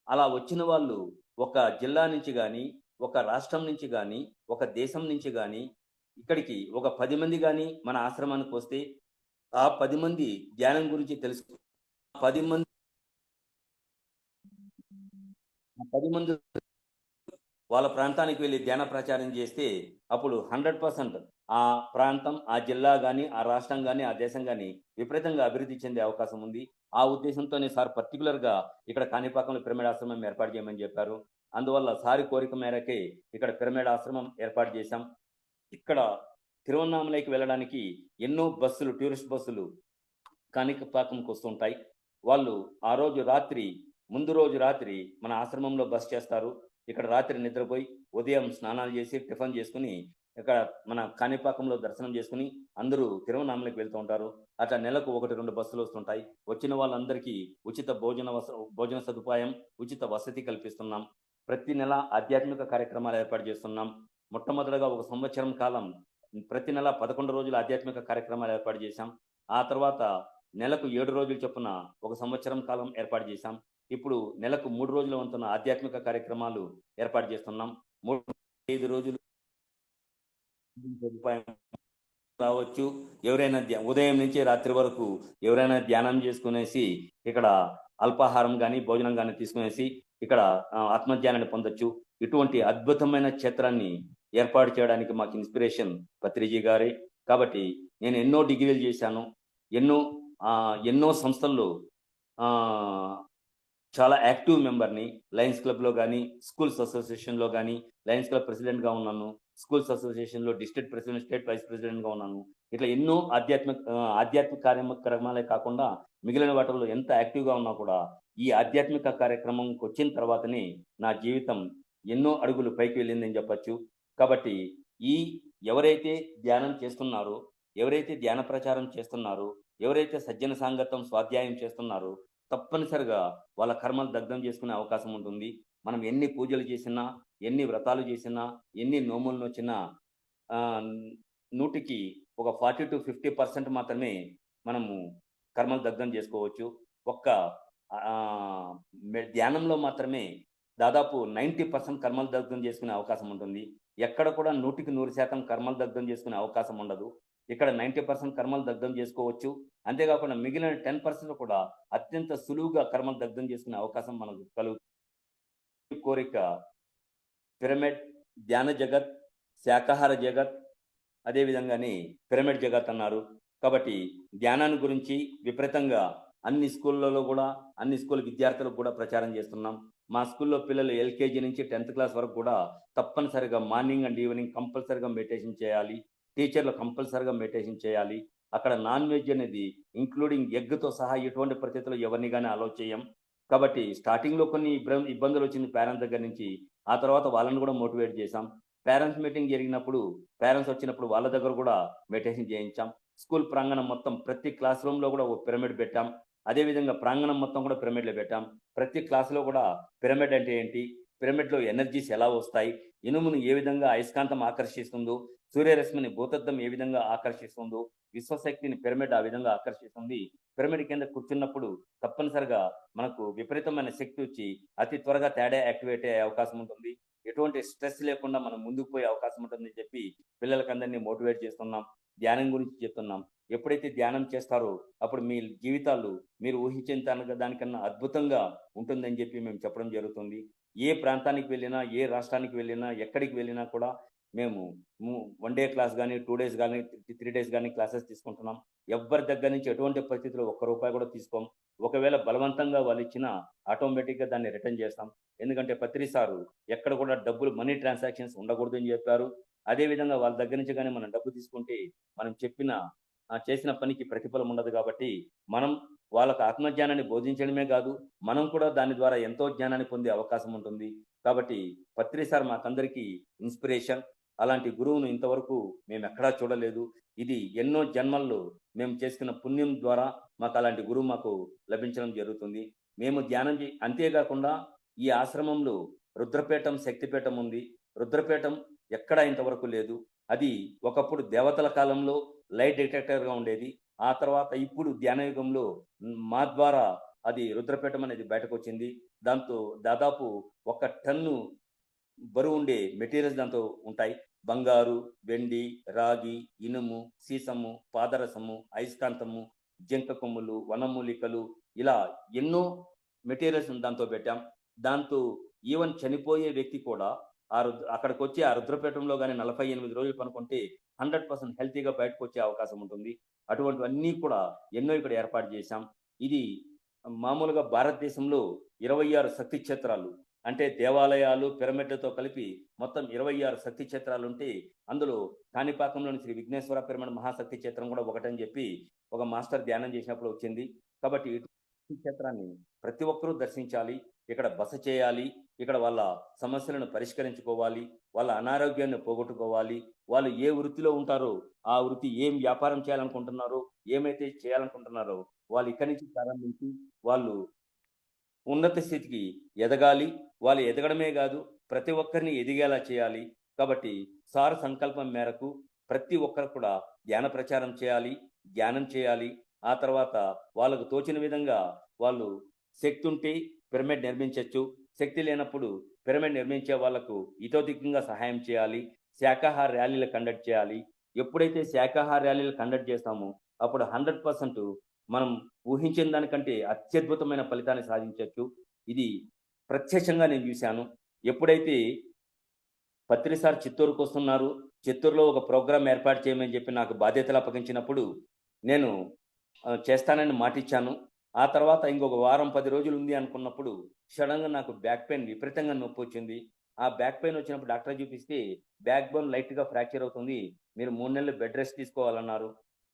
అలా వచ్చిన వాళ్ళు ఒక జిల్లా నుంచి కానీ, ఒక రాష్ట్రం నుంచి కానీ, ఒక దేశం నుంచి కానీ ఇక్కడికి ఒక 10 మంది కానీ మన ఆశ్రమానికి వస్తే ఆ 10 మంది ధ్యానం గురించి తెలుసు. 10 మంది వాళ్ళ ప్రాంతానికి వెళ్ళి ధ్యాన ప్రచారం చేస్తే అప్పుడు 100% ఆ ప్రాంతం, ఆ జిల్లా కానీ, ఆ రాష్ట్రం కానీ, ఆ దేశం కానీ విపరీతంగా అభివృద్ధి చెందే అవకాశం ఉంది. ఆ ఉద్దేశంతోనే సార్ పర్టికులర్గా ఇక్కడ కాణిపాకంలో పిరమిడ్ ఆశ్రమం ఏర్పాటు చేయమని చెప్పారు. అందువల్ల సారి కోరిక మేరకే ఇక్కడ పిరమిడ్ ఆశ్రమం ఏర్పాటు చేశాం. ఇక్కడ తిరువన్నామలైకి వెళ్ళడానికి ఎన్నో బస్సులు, టూరిస్ట్ బస్సులు కాణిపాకంకి వస్తుంటాయి. వాళ్ళు ఆ రోజు రాత్రి, ముందు రోజు రాత్రి మన ఆశ్రమంలో బస చేస్తారు. ఇక్కడ రాత్రి నిద్రపోయి ఉదయం స్నానాలు చేసి టిఫిన్ చేసుకుని ఇక్కడ మన కాణిపాకంలో దర్శనం చేసుకుని అందరూ తిరువన్నామలకి వెళ్తూ ఉంటారు. అట్లా నెలకు 1-2 బస్సులు వస్తుంటాయి. వచ్చిన వాళ్ళందరికీ ఉచిత భోజన సదుపాయం, ఉచిత వసతి కల్పిస్తున్నాం. ప్రతి నెల ఆధ్యాత్మిక కార్యక్రమాలు ఏర్పాటు చేస్తున్నాం. మొట్టమొదటిగా 1 సంవత్సరం కాలం ప్రతి నెల 11 రోజులు ఆధ్యాత్మిక కార్యక్రమాలు ఏర్పాటు చేశాం. ఆ తర్వాత నెలకు 7 రోజులు చొప్పున 1 సంవత్సరం కాలం ఏర్పాటు చేశాం. ఇప్పుడు నెలకు 3 రోజుల వంతున ఆధ్యాత్మిక కార్యక్రమాలు ఏర్పాటు చేస్తున్నాం. 5 రోజులు రావచ్చు. ఎవరైనా ఉదయం నుంచి రాత్రి వరకు ఎవరైనా ధ్యానం చేసుకునేసి ఇక్కడ అల్పాహారం కానీ భోజనం కానీ తీసుకునేసి ఇక్కడ ఆత్మజ్ఞానాన్ని పొందొచ్చు. ఇటువంటి అద్భుతమైన క్షేత్రాన్ని ఏర్పాటు చేయడానికి మాకు ఇన్స్పిరేషన్ పత్రిజీ గారే. కాబట్టి నేను ఎన్నో డిగ్రీలు చేశాను, ఎన్నో సంస్థల్లో చాలా యాక్టివ్ మెంబర్ని. లయన్స్ క్లబ్లో కానీ, స్కూల్స్ అసోసియేషన్లో కానీ లయన్స్ క్లబ్ ప్రెసిడెంట్గా ఉన్నాను. స్కూల్స్ అసోసియేషన్లో డిస్ట్రిక్ట్ ప్రెసిడెంట్, స్టేట్ వైస్ ప్రెసిడెంట్గా ఉన్నాను. ఇట్లా ఎన్నో ఆధ్యాత్మిక కార్యక్రమాలే కాకుండా మిగిలిన వాటిల్లో ఎంత యాక్టివ్గా ఉన్నా కూడా ఈ ఆధ్యాత్మిక కార్యక్రమంకి వచ్చిన తర్వాతనే నా జీవితం ఎన్నో అడుగులు పైకి వెళ్ళిందని చెప్పచ్చు. కాబట్టి ఎవరైతే ధ్యానం చేస్తున్నారో, ఎవరైతే ధ్యాన ప్రచారం చేస్తున్నారో, ఎవరైతే సజ్జన సాంగత్యం స్వాధ్యాయం చేస్తున్నారో తప్పనిసరిగా వాళ్ళ కర్మలు దగ్ధం చేసుకునే అవకాశం ఉంటుంది. మనం ఎన్ని పూజలు చేసినా, ఎన్ని వ్రతాలు చేసినా, ఎన్ని నోములను వచ్చినా 100కి ఒక 40-50% మాత్రమే మనము కర్మలు దగ్ధం చేసుకోవచ్చు. ఒక్క ధ్యానంలో మాత్రమే దాదాపు 90% కర్మలు దగ్ధం చేసుకునే అవకాశం ఉంటుంది. ఎక్కడ కూడా 100% కర్మలు దగ్ధం చేసుకునే అవకాశం ఉండదు. ఇక్కడ 90% కర్మలు దగ్ధం చేసుకోవచ్చు. అంతేకాకుండా మిగిలిన 10% కూడా అత్యంత సులువుగా కర్మలు దగ్ధం చేసుకునే అవకాశం మనకు కలుగుతుంది. కోరిక పిరమిడ్, ధ్యాన జగత్, శాకాహార జగత్, అదేవిధంగానే పిరమిడ్ జగత్ అన్నారు. కాబట్టి ధ్యానాన్ని గురించి విపరీతంగా అన్ని స్కూళ్ళలో కూడా అన్ని స్కూల్ విద్యార్థులకు కూడా ప్రచారం చేస్తున్నాం. మా స్కూల్లో పిల్లలు ఎల్కేజీ నుంచి 10th క్లాస్ వరకు కూడా తప్పనిసరిగా మార్నింగ్ అండ్ ఈవినింగ్ కంపల్సరిగా మెడిటేషన్ చేయాలి. టీచర్లు కంపల్సరిగా మెడిటేషన్ చేయాలి. అక్కడ నాన్ వెజ్ అనేది ఇంక్లూడింగ్ ఎగ్తో సహా ఎటువంటి పరిస్థితుల్లో ఎవరిని కానీ అలౌ చేయం. కాబట్టి స్టార్టింగ్లో కొన్ని ఇబ్బందులు వచ్చింది పేరెంట్స్ దగ్గర నుంచి. ఆ తర్వాత వాళ్ళని కూడా మోటివేట్ చేశాం. పేరెంట్స్ మీటింగ్ జరిగినప్పుడు పేరెంట్స్ వచ్చినప్పుడు వాళ్ళ దగ్గర కూడా మెడిటేషన్ చేయించాం. స్కూల్ ప్రాంగణం మొత్తం ప్రతి క్లాస్ రూమ్లో కూడా ఓ పిరమిడ్ పెట్టాం. అదేవిధంగా ప్రాంగణం మొత్తం కూడా పిరమిడ్లో పెట్టాం. ప్రతి క్లాసులో కూడా పిరమిడ్ అంటే ఏంటి, పిరమిడ్లో ఎనర్జీస్ ఎలా వస్తాయి, ఇనుమును ఏ విధంగా అయస్కాంతం ఆకర్షిస్తుందో, సూర్యరశ్మిని భూతద్దం ఏ విధంగా ఆకర్షిస్తుందో, విశ్వశక్తిని పిరమిడ్ ఆ విధంగా ఆకర్షిస్తుంది. పిరమిడ్ కింద కూర్చున్నప్పుడు తప్పనిసరిగా మనకు విపరీతమైన శక్తి వచ్చి అతి త్వరగా తేడా యాక్టివేట్ అయ్యే అవకాశం ఉంటుంది. ఎటువంటి స్ట్రెస్ లేకుండా మనం ముందుకు పోయే అవకాశం ఉంటుందని చెప్పి పిల్లలకందరినీ మోటివేట్ చేస్తున్నాం. ధ్యానం గురించి చెప్తున్నాం. ఎప్పుడైతే ధ్యానం చేస్తారో అప్పుడు మీ జీవితాలు మీరు ఊహించిన దానికన్నా అద్భుతంగా ఉంటుందని చెప్పి మేము చెప్పడం జరుగుతుంది. ఏ ప్రాంతానికి వెళ్ళినా, ఏ రాష్ట్రానికి వెళ్ళినా, ఎక్కడికి వెళ్ళినా కూడా మేము 1 డే క్లాస్ కానీ, 2 days కానీ, 3 days కానీ క్లాసెస్ తీసుకుంటున్నాం. ఎవ్వరి దగ్గర నుంచి ఎటువంటి పరిస్థితుల్లో ₹1 కూడా తీసుకోం. ఒకవేళ బలవంతంగా వాళ్ళు ఇచ్చినా ఆటోమేటిక్గా దాన్ని రిటర్న్ చేస్తాం. ఎందుకంటే పత్రి సారు ఎక్కడ కూడా డబ్బులు మనీ ట్రాన్సాక్షన్స్ ఉండకూడదని చెప్పారు. అదేవిధంగా వాళ్ళ దగ్గర నుంచి కానీ మనం డబ్బు తీసుకుంటే మనం చేసిన పనికి ప్రతిఫలం ఉండదు. కాబట్టి మనం వాళ్ళకు ఆత్మజ్ఞానాన్ని బోధించడమే కాదు, మనం కూడా దాని ద్వారా ఎంతో జ్ఞానాన్ని పొందే అవకాశం ఉంటుంది. కాబట్టి పత్రి సార్ మాకందరికీ ఇన్స్పిరేషన్. అలాంటి గురువును ఇంతవరకు మేము ఎక్కడా చూడలేదు. ఇది ఎన్నో జన్మల్లో మేము చేసుకున్న పుణ్యం ద్వారా మాకు అలాంటి గురువు మాకు లభించడం జరుగుతుంది. మేము ధ్యానం అంతేకాకుండా ఈ ఆశ్రమంలో రుద్రపీఠం, శక్తిపీఠం ఉంది. రుద్రపీఠం ఎక్కడా ఇంతవరకు లేదు. అది ఒకప్పుడు దేవతల కాలంలో లైట్ డిటెక్టర్గా ఉండేది. ఆ తర్వాత ఇప్పుడు ధ్యానయుగంలో మా ద్వారా అది రుద్రపీఠం అనేది బయటకు వచ్చింది. దాంతో దాదాపు 1 టన్ను బరువు ఉండే మెటీరియల్స్ దాంతో ఉంటాయి. బంగారు, వెండి, రాగి, ఇనుము, సీసము, పాదరసము, అయస్కాంతము, జంక కొమ్ములు, వనమూలికలు, ఇలా ఎన్నో మెటీరియల్స్ దాంతో పెట్టాం. దాంతో ఈవెన్ చనిపోయే వ్యక్తి కూడా అక్కడికి వచ్చి ఆ రుద్రపీఠంలో కానీ 48 రోజులు పనుకుంటే 100% హెల్తీగా బయటకు వచ్చే అవకాశం ఉంటుంది. అటువంటివన్నీ కూడా ఎన్నో ఇక్కడ ఏర్పాటు చేశాం. ఇది మామూలుగా భారతదేశంలో 26 శక్తి క్షేత్రాలు, అంటే దేవాలయాలు, పిరమిడ్లతో కలిపి మొత్తం 26 శక్తి క్షేత్రాలు ఉంటే అందులో కాణిపాకంలోని శ్రీ విఘ్నేశ్వర పిరమిడ్ మహాశక్తి క్షేత్రం కూడా ఒకటని చెప్పి ఒక మాస్టర్ ధ్యానం చేసినప్పుడు వచ్చింది. కాబట్టి ఈ క్షేత్రాన్ని ప్రతి ఒక్కరూ దర్శించాలి, ఇక్కడ బస చేయాలి, ఇక్కడ వాళ్ళ సమస్యలను పరిష్కరించుకోవాలి, వాళ్ళ అనారోగ్యాన్ని పోగొట్టుకోవాలి. వాళ్ళు ఏ వృత్తిలో ఉంటారో ఆ వృత్తి ఏం వ్యాపారం చేయాలనుకుంటున్నారో, ఏమైతే చేయాలనుకుంటున్నారో వాళ్ళు ఇక్కడి నుంచి ప్రారంభించి వాళ్ళు ఉన్నత స్థితికి ఎదగాలి. వాళ్ళు ఎదగడమే కాదు, ప్రతి ఒక్కరిని ఎదిగేలా చేయాలి. కాబట్టి సార్ సంకల్పం మేరకు ప్రతి ఒక్కరు కూడా ధ్యాన ప్రచారం చేయాలి, ధ్యానం చేయాలి. ఆ తర్వాత వాళ్ళకు తోచిన విధంగా వాళ్ళు శక్తి ఉంటే పిరమిడ్ నిర్మించవచ్చు, శక్తి లేనప్పుడు పిరమిడ్ నిర్మించే వాళ్లకు ఇతోధికంగా సహాయం చేయాలి. శాకాహార ర్యాలీలు కండక్ట్ చేయాలి. ఎప్పుడైతే శాకాహార ర్యాలీలు కండక్ట్ చేస్తామో అప్పుడు 100% మనం ఊహించిన దానికంటే అత్యద్భుతమైన ఫలితాన్ని సాధించవచ్చు. ఇది ప్రత్యక్షంగా నేను చూశాను. ఎప్పుడైతే పత్రి సార్ చిత్తూరుకు వస్తున్నారు, చిత్తూరులో ఒక ప్రోగ్రాం ఏర్పాటు చేయమని చెప్పి నాకు బాధ్యతలు అప్పగించినప్పుడు నేను చేస్తానని మాటిచ్చాను. ఆ తర్వాత ఇంకొక వారం 10 రోజులు ఉంది అనుకున్నప్పుడు సడన్గా నాకు బ్యాక్ పెయిన్ విపరీతంగా నొప్పి వచ్చింది. ఆ బ్యాక్ పెయిన్ వచ్చినప్పుడు డాక్టర్ చూపిస్తే బ్యాక్ బోన్ లైట్గా ఫ్రాక్చర్ అవుతుంది, మీరు 3 నెలలు బెడ్ రెస్ట్ తీసుకోవాలన్నారు.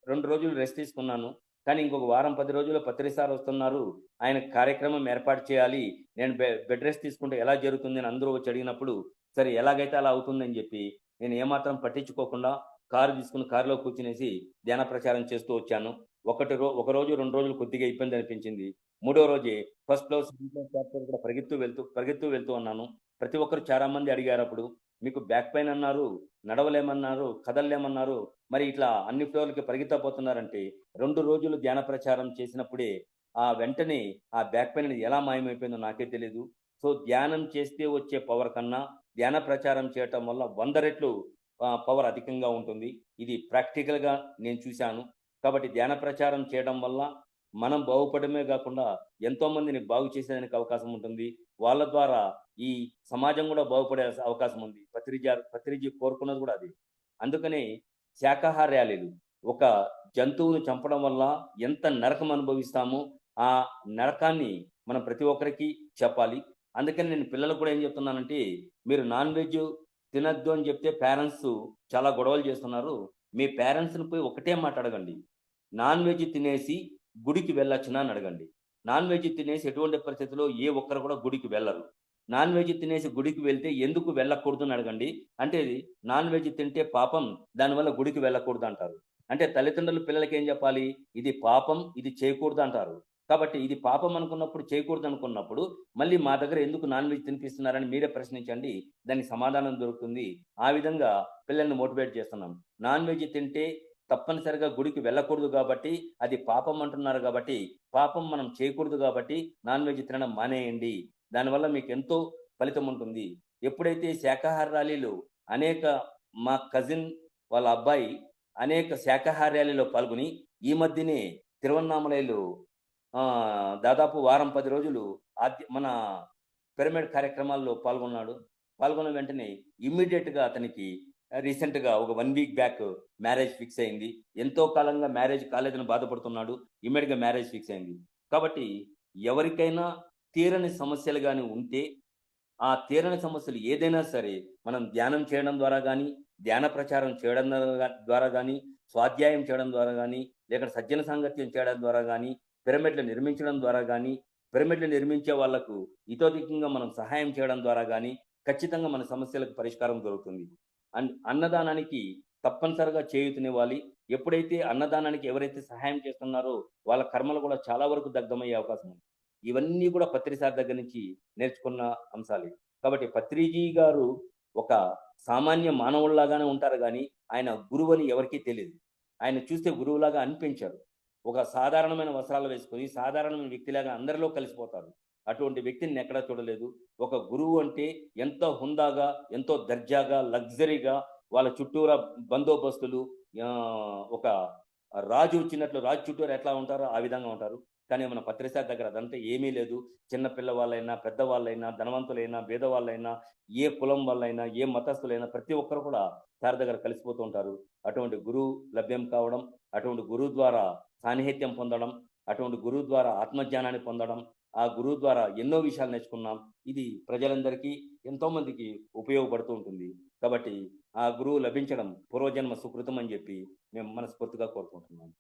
2 రోజులు రెస్ట్ తీసుకున్నాను. కానీ ఇంకొక వారం 10 రోజుల్లో పత్రి సార్ వస్తున్నారు, ఆయన కార్యక్రమం ఏర్పాటు చేయాలి, నేను బెడ్ రెస్ట్ తీసుకుంటే ఎలా జరుగుతుంది అని అందరూ వచ్చి అడిగినప్పుడు సరే ఎలాగైతే అలా అవుతుందని చెప్పి నేను ఏమాత్రం పట్టించుకోకుండా కారు తీసుకుని కారులో కూర్చునేసి ధ్యాన ప్రచారం చేస్తూ వచ్చాను. ఒక రోజు 2 రోజులు కొద్దిగా ఇబ్బంది అనిపించింది. 3వ రోజే first floor, second floor chapter కూడా పరిగెత్తు వెళ్తూ ఉన్నాను. ప్రతి ఒక్కరు చాలా మంది అడిగారు, అప్పుడు మీకు బ్యాక్ పెయిన్ అన్నారు, నడవలేమన్నారు, కదలలేమన్నారు, మరి ఇట్లా అన్ని ఫ్లోర్లకి పరిగెత్తపోతున్నారంటే 2 రోజులు ధ్యాన ప్రచారం చేసినప్పుడే వెంటనే ఆ బ్యాక్ పెయిన్ అనేది ఎలా మాయమైపోయిందో నాకే తెలియదు. సో ధ్యానం చేస్తే వచ్చే పవర్ కన్నా ధ్యాన ప్రచారం చేయటం వల్ల 100 రెట్లు పవర్ అధికంగా ఉంటుంది. ఇది ప్రాక్టికల్గా నేను చూశాను. కాబట్టి ధ్యాన ప్రచారం చేయడం వల్ల మనం బాగుపడమే కాకుండా ఎంతో మందిని బాగు చేసేదానికి అవకాశం ఉంటుంది. వాళ్ళ ద్వారా ఈ సమాజం కూడా బాగుపడే అవకాశం ఉంది. పత్రిజీ కోరుకున్నది కూడా అది. అందుకనే శాకాహార ర్యాలీలు, ఒక జంతువును చంపడం వల్ల ఎంత నరకం అనుభవిస్తామో ఆ నరకాన్ని మనం ప్రతి ఒక్కరికి చెప్పాలి. అందుకని నేను పిల్లలకు కూడా ఏం చెప్తున్నానంటే, మీరు నాన్ వెజ్ తినొద్దు అని చెప్తే పేరెంట్స్ చాలా గొడవలు చేస్తున్నారు. మీ పేరెంట్స్‌ని పోయి ఒకటే మాట అడగండి. నాన్ వెజ్ తినేసి గుడికి వెళ్ళొచ్చునా అని అడగండి. నాన్ వెజ్ తినేసి ఎటువంటి పరిస్థితిలో ఏ ఒక్కరు కూడా గుడికి వెళ్ళరు. నాన్ వెజ్ తినేసి గుడికి వెళ్తే ఎందుకు వెళ్ళకూడదు అని అడగండి. అంటే నాన్ వెజ్ తింటే పాపం, దానివల్ల గుడికి వెళ్ళకూడదు అంటారు. అంటే తల్లిదండ్రులు పిల్లలకి ఏం చెప్పాలి? ఇది పాపం, ఇది చేయకూడదు అంటారు. కాబట్టి ఇది పాపం అనుకున్నప్పుడు, చేయకూడదు అనుకున్నప్పుడు, మళ్ళీ మా దగ్గర ఎందుకు నాన్ వెజ్ తినిపిస్తున్నారని మీరే ప్రశ్నించండి. దానికి సమాధానం దొరుకుతుంది. ఆ విధంగా పిల్లల్ని మోటివేట్ చేస్తున్నాం. నాన్ వెజ్ తింటే తప్పనిసరిగా గుడికి వెళ్ళకూడదు కాబట్టి, అది పాపం అంటున్నారు కాబట్టి, పాపం మనం చేయకూడదు కాబట్టి నాన్ వెజ్ తినడం మానేయండి. దానివల్ల మీకు ఎంతో ఫలితం ఉంటుంది. ఎప్పుడైతే శాకాహార ర్యాలీలు అనేక, మా కజిన్ వాళ్ళ అబ్బాయి అనేక శాకాహార ర్యాలీలో పాల్గొని ఈ మధ్యనే తిరువన్నామలైలో దాదాపు వారం 10 రోజులు మన పిరమిడ్ కార్యక్రమాల్లో పాల్గొన్నాడు. పాల్గొన్న వెంటనే ఇమ్మీడియట్‌గా అతనికి రీసెంట్‌గా ఒక 1 వీక్ బ్యాక్ మ్యారేజ్ ఫిక్స్ అయింది. ఎంతో కాలంగా మ్యారేజ్ కాలేదని బాధపడుతున్నాడు. ఇమ్మీడియట్‌గా మ్యారేజ్ ఫిక్స్ అయింది. కాబట్టి ఎవరికైనా తీరని సమస్యలు గాని ఉంటే, ఆ తీరని సమస్యలు ఏదైనా సరే మనం ధ్యానం చేయడం ద్వారా గాని, ధ్యాన ప్రచారం చేయడం ద్వారా గాని, స్వాధ్యాయం చేయడం ద్వారా గాని, లేక సజ్జన సాంగత్యం చేయడం ద్వారా గాని, పిరమిడ్లు నిర్మించడం ద్వారా గాని, పిరమిడ్లు నిర్మించే వాళ్లకు ఇతోధికంగా మనం సహాయం చేయడం ద్వారా గాని, ఖచ్చితంగా మన సమస్యలకు పరిష్కారం దొరుకుతుంది. అన్నదానానికి తప్పనిసరిగా చేయూతనివ్వాలి. ఎప్పుడైతే అన్నదానానికి ఎవరైతే సహాయం చేస్తున్నారో వాళ్ళ కర్మలు కూడా చాలా వరకు దగ్ధమయ్యే అవకాశం ఉంది. ఇవన్నీ కూడా పత్రి సార్ దగ్గర నుంచి నేర్చుకున్న అంశాలే. కాబట్టి పత్రిజీ గారు ఒక సామాన్య మానవుల్లాగానే ఉంటారు గానీ, ఆయన గురువని ఎవరికీ తెలీదు. ఆయన చూస్తే గురువులాగా అనిపించారు. ఒక సాధారణమైన వస్త్రాలు వేసుకొని, సాధారణమైన వ్యక్తిలాగా అందరిలో కలిసిపోతారు. అటువంటి వ్యక్తిని నేనెక్కడా చూడలేదు. ఒక గురువు అంటే ఎంతో హుందాగా, ఎంతో దర్జాగా, లగ్జరీగా, వాళ్ళ చుట్టూరా బందోబస్తులు, ఒక రాజు వచ్చినట్లు, రాజు చుట్టూరా ఎట్లా ఉంటారో ఆ విధంగా ఉంటారు. కానీ మన పత్రి సార్ దగ్గర అదంతా ఏమీ లేదు. చిన్న పిల్లవాళ్ళైనా, పెద్దవాళ్ళైనా, ధనవంతులైనా, పేదవాళ్ళైనా, ఏ కులం వాళ్ళైనా, ఏ మతస్థులైనా ప్రతి ఒక్కరు కూడా సార్ దగ్గర కలిసిపోతూ ఉంటారు. అటువంటి గురువు లభ్యం కావడం, అటువంటి గురువు ద్వారా సాన్నిహిత్యం పొందడం, అటువంటి గురువు ద్వారా ఆత్మజ్ఞానాన్ని పొందడం, ఆ గురువు ద్వారా ఎన్నో విషయాలు నేర్చుకున్నాం. ఇది ప్రజలందరికీ, ఎంతో మందికి ఉపయోగపడుతూ ఉంటుంది. కాబట్టి ఆ గురువు లభించడం పూర్వజన్మ సుకృతం అని చెప్పి మేము మనస్ఫూర్తిగా కోరుకుంటున్నాం.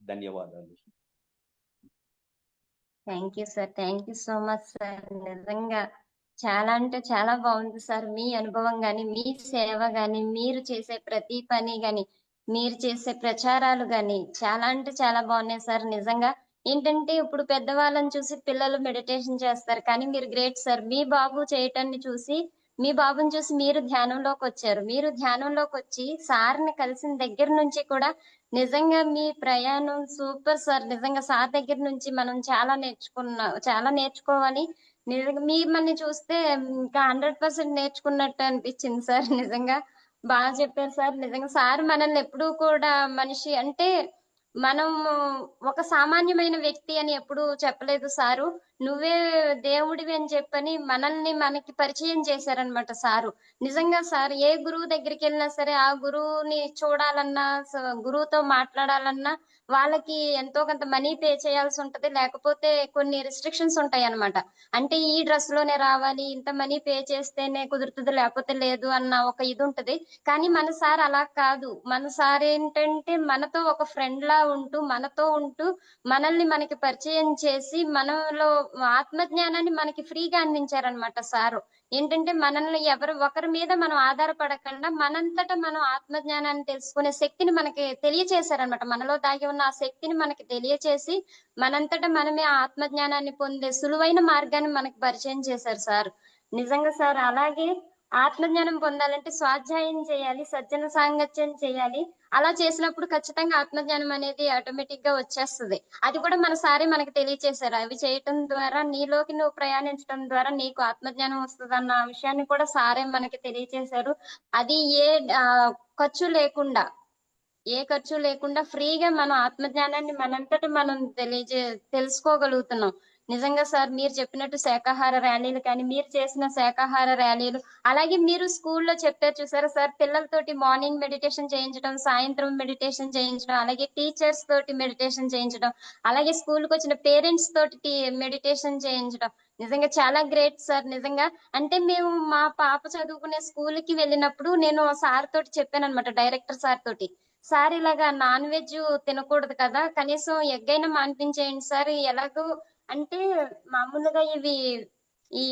ధన్యవాదాలు. Thank you sir. Thank you so much sir. నిజంగా చాలా అంటే చాలా బాగుంది సార్. మీ అనుభవం గాని, మీ సేవ గాని, మీరు చేసే ప్రతి పని గాని, మీరు చేసే ప్రచారాలు గాని చాలా అంటే చాలా బాగున్నాయి సార్. నిజంగా ఏంటంటే ఇప్పుడు పెద్దవాళ్ళని చూసి పిల్లలు మెడిటేషన్ చేస్తారు. కానీ మీరు గ్రేట్ సార్. మీ బాబు చేయటాన్ని చూసి, మీ బాబుని చూసి మీరు ధ్యానంలోకి వచ్చారు. మీరు ధ్యానంలోకి వచ్చి సార్ని కలిసిన దగ్గర నుంచి కూడా నిజంగా మీ ప్రయాణం సూపర్ సార్. నిజంగా సార్ దగ్గర నుంచి మనం చాలా నేర్చుకోవాలి. నిజంగా మిమ్మల్ని చూస్తే ఇంకా 100% నేర్చుకున్నట్టు అనిపించింది సార్. నిజంగా బాగా చెప్పారు సార్. నిజంగా సార్ మనల్ని ఎప్పుడూ కూడా మనిషి అంటే మనము ఒక సామాన్యమైన వ్యక్తి అని ఎప్పుడూ చెప్పలేదు సారు. నువ్వే దేవుడివి అని చెప్పని మనల్ని మనకి పరిచయం చేశారనమాట సారు. నిజంగా సార్ ఏ గురువు దగ్గరికి వెళ్ళినా సరే ఆ గురువుని చూడాలన్నా, గురువుతో మాట్లాడాలన్నా వాళ్ళకి ఎంతో కొంత మనీ పే చేయాల్సి ఉంటది. లేకపోతే కొన్ని రిస్ట్రిక్షన్స్ ఉంటాయన్నమాట. అంటే ఈ డ్రెస్ లోనే రావాలి, ఇంత మనీ పే చేస్తేనే కుదురుతది, లేకపోతే లేదు అన్న ఒక ఇది ఉంటది. కానీ మన సార్ అలా కాదు. మన సార్ ఏంటంటే మనతో ఒక ఫ్రెండ్ లా ఉంటూ, మనతో ఉంటూ, మనల్ని మనకి పరిచయం చేసి, మనలో ఆత్మజ్ఞానాన్ని మనకి ఫ్రీగా అందించారనమాట సారు. ఏంటంటే మనల్ని ఒకరి మీద మనం ఆధారపడకుండా మనంతట మనం ఆత్మజ్ఞానాన్ని తెలుసుకునే శక్తిని మనకి తెలియచేశారనమాట. మనలో దాగి ఉన్న ఆ శక్తిని మనకి తెలియచేసి మనంతట మనమే ఆ ఆత్మజ్ఞానాన్ని పొందే సులువైన మార్గాన్ని మనకి పరిచయం చేశారు సార్. నిజంగా సార్. అలాగే ఆత్మజ్ఞానం పొందాలంటే స్వాధ్యాయం చేయాలి, సజ్జన సాంగత్యం చేయాలి. అలా చేసినప్పుడు ఖచ్చితంగా ఆత్మజ్ఞానం అనేది ఆటోమేటిక్ గా వచ్చేస్తది. అది కూడా మన సారే మనకి తెలియచేశారు. అవి చేయటం ద్వారా నీలోకి నువ్వు ప్రయాణించడం ద్వారా నీకు ఆత్మజ్ఞానం వస్తదన్న విషయాన్ని కూడా సారే మనకి తెలియచేశారు. అది ఆ, ఖర్చు లేకుండా ఏ ఖర్చు లేకుండా ఫ్రీగా మన ఆత్మజ్ఞానాన్ని మనంతట మనం తెలుసుకోగలుగుతున్నాం. నిజంగా సార్ మీరు చెప్పినట్టు శాకాహార ర్యాలీలు కానీ మీరు చేసిన శాకాహార ర్యాలీలు, అలాగే మీరు స్కూల్లో చెప్పారు చూసారా సార్, పిల్లలతోటి మార్నింగ్ మెడిటేషన్ చేయించడం, సాయంత్రం మెడిటేషన్ చేయించడం, అలాగే టీచర్స్ తోటి మెడిటేషన్ చేయించడం, అలాగే స్కూల్కి వచ్చిన పేరెంట్స్ తోటి మెడిటేషన్ చేయించడం నిజంగా చాలా గ్రేట్ సార్. నిజంగా అంటే మేము మా పాప చదువుకునే స్కూల్ కి వెళ్ళినప్పుడు నేను సార్ తోటి చెప్పాను అనమాట, డైరెక్టర్ సార్ తోటి. సార్ ఇలాగా నాన్ వెజ్ తినకూడదు కదా, కనీసం ఎగ్ అయినా మాన్పించేయండి సార్. ఎలాగో అంటే మామూలుగా ఈ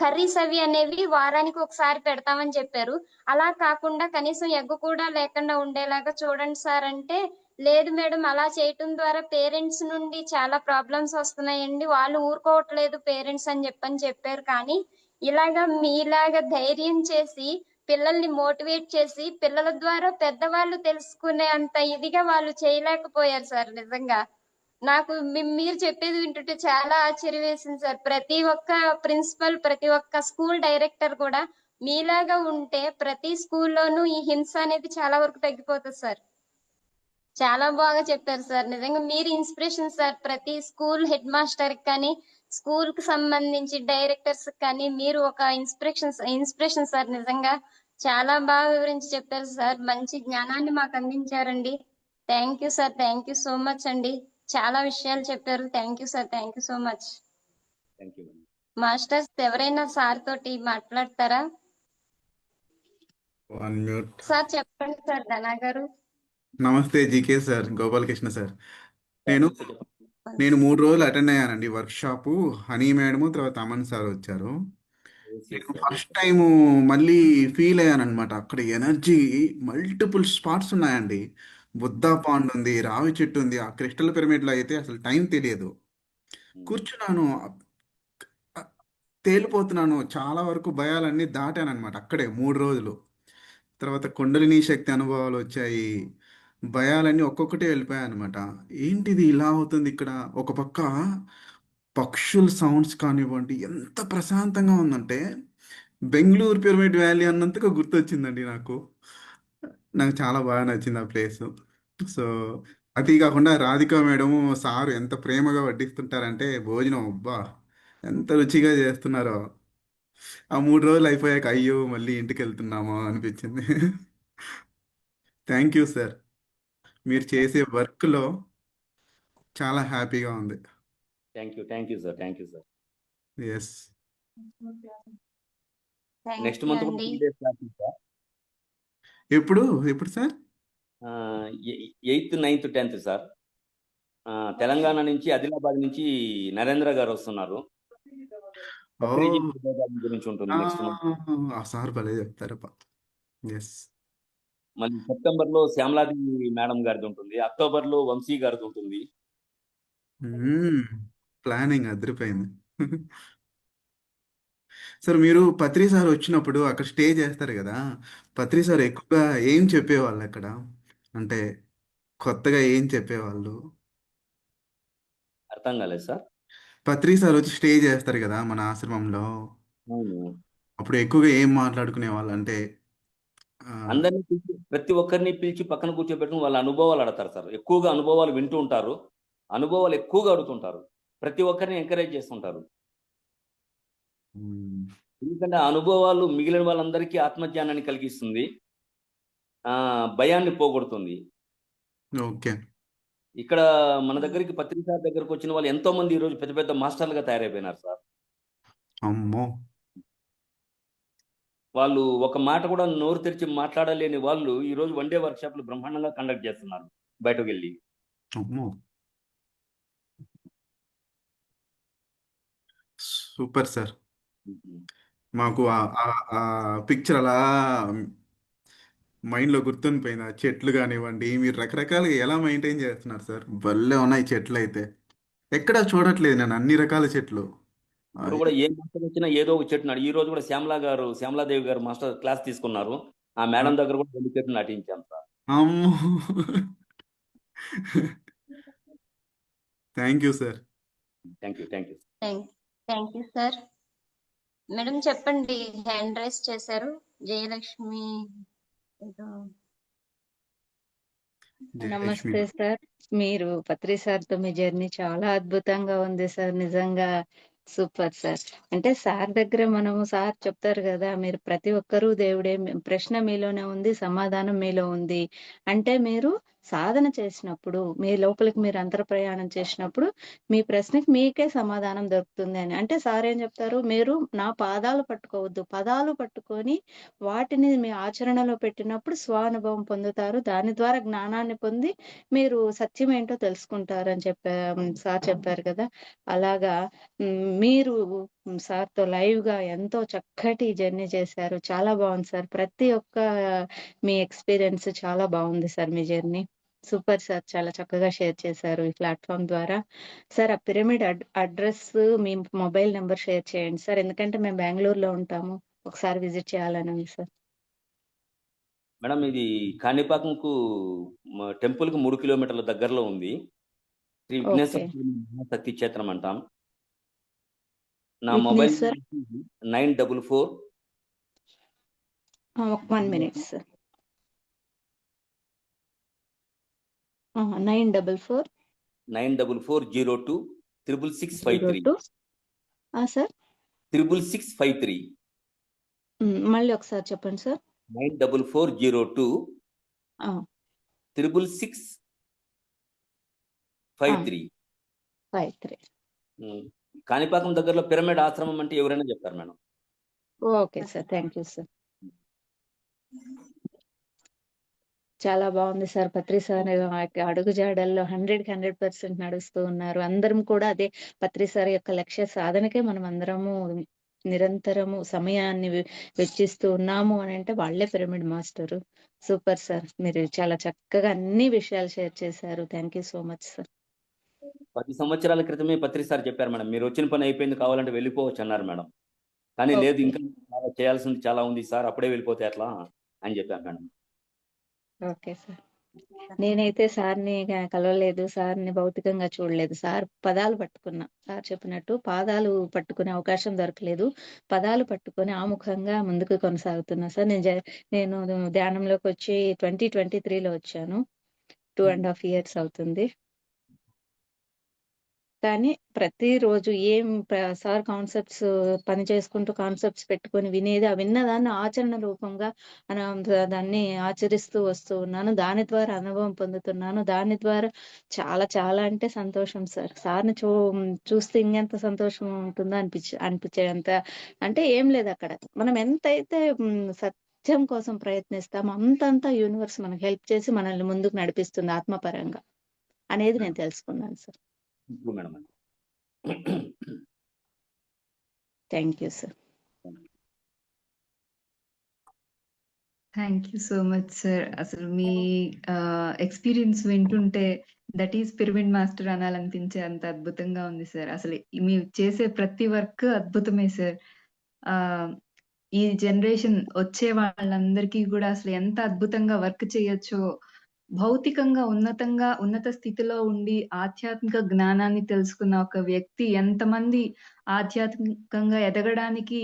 కర్రీస్ అవి అనేవి వారానికి ఒకసారి పెడతామని చెప్పారు. అలా కాకుండా కనీసం ఎగ్ కూడా లేకుండా ఉండేలాగా చూడండి సార్ అంటే, లేదు మేడం అలా చేయటం ద్వారా పేరెంట్స్ నుండి చాలా ప్రాబ్లమ్స్ వస్తున్నాయండి, వాళ్ళు ఊరుకోవట్లేదు పేరెంట్స్ అని చెప్పారు. కానీ ఇలాగా మీలాగా ధైర్యం చేసి పిల్లల్ని మోటివేట్ చేసి పిల్లల ద్వారా పెద్దవాళ్ళు తెలుసుకునే అంత ఇదిగా వాళ్ళు చేయలేకపోయారు సార్. నిజంగా నాకు మీరు చెప్పేది వింటుంటే చాలా ఆశ్చర్యం వేసింది సార్. ప్రతి ఒక్క ప్రిన్సిపల్, ప్రతి ఒక్క స్కూల్ డైరెక్టర్ కూడా మీలాగా ఉంటే ప్రతి స్కూల్లోనూ ఈ హింస అనేది చాలా వరకు తగ్గిపోతుంది సార్. చాలా బాగా చెప్పారు సార్. నిజంగా మీరు ఇన్స్పిరేషన్ సార్. ప్రతి స్కూల్ హెడ్ మాస్టర్ కానీ స్కూల్ కి సంబంధించి డైరెక్టర్స్ కానీ మీరు ఒక ఇన్స్పిరేషన్ సార్. నిజంగా చాలా బాగా వివరించి చెప్పారు సార్. మంచి జ్ఞానాన్ని మాకు అందించారండి. Thank you sir. Thank you so much అండి. చాలా విషయాలు చెప్పారు. Thank you sir. Thank you so much. Thank you. Masters ఎవరైనా సార్ తోటి మాట్లాడతారా? One mute. సార్ చెప్పండి సార్. ధనా గారు. నమస్తే జీకే సార్, గోపాలకృష్ణ సార్. నేను నేను 3 రోజులు అటెండ్ అయ్యానండి వర్క్ షాపు. హనీ మేడము తర్వాత అమన్ సార్ వచ్చారు. నేను ఫస్ట్ టైం మళ్ళీ ఫీల్ అయ్యాను అనమాట. అక్కడ ఎనర్జీ మల్టిపుల్ స్పాట్స్ ఉన్నాయండి. బుద్ధా పాండ్ ఉంది, రావి చెట్టు ఉంది. ఆ క్రిస్టల్ పిరమిడ్లో అయితే అసలు టైం తెలియదు. కూర్చున్నాను, తేలిపోతున్నాను. చాలా వరకు భయాలన్నీ దాటాను అనమాట అక్కడే 3 రోజులు. తర్వాత కుండలిని శక్తి అనుభవాలు వచ్చాయి. భయాలన్నీ ఒక్కొక్కటి వెళ్ళిపోయాయి అనమాట. ఏంటిది ఇలా అవుతుంది ఇక్కడ? ఒక పక్క పక్షుల సౌండ్స్ కానివ్వండి, ఎంత ప్రశాంతంగా ఉందంటే బెంగళూరు పిరమిడ్ వ్యాలీ అన్నంతగా గుర్తొచ్చిందండి నాకు. నాకు చాలా బాగా నచ్చింది ఆ ప్లేస్. సో అది కాకుండా రాధిక మేడము సారు ఎంత ప్రేమగా వడ్డిస్తుంటారంటే భోజనం, అబ్బా ఎంత రుచిగా చేస్తున్నారో. ఆ 3 రోజులు అయిపోయాక అయ్యో మళ్ళీ ఇంటికి వెళ్తున్నామా అనిపించింది. Thank you sir. మీరు చేసే వర్క్లో చాలా హ్యాపీగా ఉంది. Thank you sir. Thank you sir. Yes. Next thank you month అండి. 2 days క్లాసెస్ సార్. ఎప్పుడు ఎప్పుడు sir? 8th, 9th, 10th sir. Telangana నుంచి, ఆదిలాబాద్ నుంచి నరేంద్ర గారు వస్తున్నారు. ఓ, బక్రీద్ గురించి ఉంటుంది నెక్స్ట్ మంత్. ఆ సార్ భలే చెప్తారప్ప. ఎస్. మళ్ళీ సెప్టెంబర్ లో శ్యామలాది మేడం గారిది ఉంటుంది. అక్టోబర్ లో వంశీ గారిది ఉంటుంది. ప్లానింగ్ అదిరిపోయింది. సార్ మీరు పత్రి సార్ వచ్చినప్పుడు అక్కడ స్టే చేస్తారు కదా, పత్రి సార్ ఎక్కువగా ఏం చెప్పేవాళ్ళు అక్కడ? అంటే కొత్తగా ఏం చెప్పేవాళ్ళు? అర్థం కాలేదు సార్. పత్రి సార్ వచ్చి స్టే చేస్తారు కదా మన ఆశ్రమంలో, అవును. అప్పుడు ఎక్కువగా ఏం మాట్లాడుకునే వాళ్ళు అంటే? ఆ, అందరినీ పిలిచి, ప్రతి ఒక్కరిని పిలిచి పక్కన కూర్చోబెట్టుకుని వాళ్ళ అనుభవాలు అడతారు సార్. ఎక్కువగా అనుభవాలు వింటూ ఉంటారు, అనుభవాలు ఎక్కువగా అడుగుతుంటారు, ప్రతి ఒక్కరిని ఎంకరేజ్ చేస్తుంటారు. మ్మ్. ఎందుకంటే ఆ అనుభవాలు మిగిలిన వాళ్ళందరికీ ఆత్మజ్ఞానాన్ని కలిగిస్తుంది, భయాన్ని పోగొడుతుంది. ఓకే. ఇక్కడ మన దగ్గరికి పత్రికా దగ్గరకు వచ్చిన వాళ్ళు ఎంతో మంది ఈరోజు పెద్ద పెద్ద మాస్టర్లుగా తయారైపోయినారు సార్. అమ్మో. వాళ్ళు ఒక మాట కూడా నోరు తెరిచి మాట్లాడలేని వాళ్ళు ఈరోజు వన్ డే వర్క్షాప్లు బ్రహ్మాండంగా కండక్ట్ చేస్తున్నారు బయటకు వెళ్ళి. అమ్మో, సూపర్ సార్. మాకు ఆ పిక్చర్ అలా మైండ్లో గుర్తుండిపోయింది. ఆ చెట్లు కానివ్వండి, మీరు రకరకాలుగా ఎలా మెయింటైన్ చేస్తున్నారు సార్. భలే ఉన్నాయి చెట్లు అయితే. ఎక్కడా చూడట్లేదు నేను అన్ని రకాల చెట్లు. ఇప్పుడు కూడా ఏ మాస్టర్ వచ్చినా ఏదో ఒక చెట్టు నాడు. ఈ రోజు కూడా శ్యామలాదేవి గారు మాస్టర్ క్లాస్ తీసుకున్నారు. ఆ మేడం దగ్గర కూడా 2 చెట్లు నాటించాం సార్. అమ్మో thank you sir. Thank you. Thank you sir. Madam చెప్పండి, హ్యాండ్ రైస్ చేశారు జయలక్ష్మి ఏదో. జయలక్ష్మి నమస్తే సార్. మీరు పత్రి సార్తో మీ జర్నీ చాలా అద్భుతంగా ఉంది సార్. నిజంగా సూపర్ సార్. అంటే సార్ దగ్గర మనము సార్ చెప్తారు కదా, మీరు ప్రతి ఒక్కరూ దేవుడే, ప్రశ్న మీలోనే ఉంది, సమాధానం మీలో ఉంది. అంటే మీరు సాధన చేసినప్పుడు, మీ లోపలికి మీరు అంతర ప్రయాణం చేసినప్పుడు మీ ప్రశ్నకి మీకే సమాధానం దొరుకుతుంది అని. అంటే సార్ ఏం చెప్తారు, మీరు నా పాదాలు పట్టుకోవద్దు, పదాలు పట్టుకొని వాటిని మీ ఆచరణలో పెట్టినప్పుడు స్వానుభవం పొందుతారు, దాని ద్వారా జ్ఞానాన్ని పొంది మీరు సత్యం ఏంటో తెలుసుకుంటారు అని సార్ చెప్పారు కదా. అలాగా మీరు సార్తో లైవ్ గా ఎంతో చక్కటి జర్నీ చేశారు. చాలా బాగుంది సార్. ప్రతి ఒక్క మీ ఎక్స్పీరియన్స్ చాలా బాగుంది సార్. మీ జర్నీ సూపర్ సార్. చాలా చక్కగా షేర్ చేశారు ఈ ప్లాట్ఫామ్ ద్వారా. సార్, ఆ పిరమిడ్ అడ్రస్, మీ మొబైల్ నెంబర్ షేర్ చేయండి సార్, ఎందుకంటే మేము బెంగళూరులో ఉంటాము, ఒకసారి విజిట్ చేయాలని ఉంది సార్. మేడం, ఇది కాణిపాకంకు టెంపుల్ కు 3 కిలోమీటర్ల దగ్గరలో ఉంది. శ్రీ విఘ్నేశ్వర శక్తి క్షేత్రం అంటాం. నా మొబైల్ 944 1 minute సార్. 944 94402 66653 సార్. 66653 మళ్ళీ ఒకసారి చెప్పండి సార్. 94402 66653. కాణిపాకం దగ్గరలో పిరమిడ్ ఆశ్రమం అంటే ఎవరైనా చెప్తారు madam. Okay sir, thank you sir. చాలా బాగుంది సార్. పత్రి సార్ అడుగు జాడల్లో 100% నడుస్తూ ఉన్నారు. అందరం కూడా అదే పత్రి సార్ యొక్క లక్ష్య సాధనకే మనం అందరము నిరంతరము సమయాన్ని వెచ్చిస్తూ ఉన్నాము అని అంటే వాళ్ళే పిరమిడ్ మాస్టరు. Super sir. మీరు చాలా చక్కగా అన్ని విషయాలు షేర్ చేశారు. Thank you so much sir. 10 సంవత్సరాల క్రితమే పత్రి సార్ చెప్పారు మేడం, మీరు వచ్చిన పని అయిపోయింది, కావాలంటే వెళ్ళిపోవచ్చు అన్నారు మేడం. కానీ లేదు, ఇంకా చేయాల్సింది చాలా ఉంది సార్, అప్పుడే వెళ్ళిపోతే ఎట్లా అని చెప్పాను మేడం. Okay sir. నేనైతే సార్ని కలవలేదు, సార్ని భౌతికంగా చూడలేదు. సార్ పదాలు పట్టుకున్నా, సార్ చెప్పినట్టు పాదాలు పట్టుకునే అవకాశం దొరకలేదు. పదాలు పట్టుకొని ఆముఖంగా ముందుకు కొనసాగుతున్నా సార్. నేను ధ్యానంలోకి వచ్చి 2023లో వచ్చాను. 2.5 years అవుతుంది. కానీ ప్రతిరోజు సార్ కాన్సెప్ట్స్ పని చేసుకుంటూ కాన్సెప్ట్స్ పెట్టుకొని వినేది, ఆ విన్నదాన్ని ఆచరణ రూపంగా దాన్ని ఆచరిస్తూ వస్తూ ఉన్నాను. దాని ద్వారా అనుభవం పొందుతున్నాను. దాని ద్వారా చాలా చాలా అంటే సంతోషం సార్. సార్ని చూస్తే ఇంకెంత సంతోషం ఉంటుందో అనిపించేంత. అంటే ఏం లేదు, అక్కడ మనం ఎంతైతే సత్యం కోసం ప్రయత్నిస్తామో అంతంతా యూనివర్స్ మనకు హెల్ప్ చేసి మనల్ని ముందుకు నడిపిస్తుంది ఆత్మపరంగా అనేది నేను తెలుసుకున్నాను sir. Madam, thank you sir. Thank you so much sir. అసలు మీ ఎక్స్పీరియన్స్ వింటుంటే దట్ ఈస్ పిరమిడ్ మాస్టర్ అనాలనిపించే అంత అద్భుతంగా ఉంది సార్. అసలు మీరు చేసే ప్రతి వర్క్ అద్భుతమే సార్. ఈ జనరేషన్ వచ్చే వాళ్ళందరికీ కూడా అసలు ఎంత అద్భుతంగా వర్క్ చేయొచ్చో, భౌతికంగా ఉన్నత స్థితిలో ఉండి ఆధ్యాత్మిక జ్ఞానాన్ని తెలుసుకున్న ఒక వ్యక్తి ఎంతమంది ఆధ్యాత్మికంగా ఎదగడానికి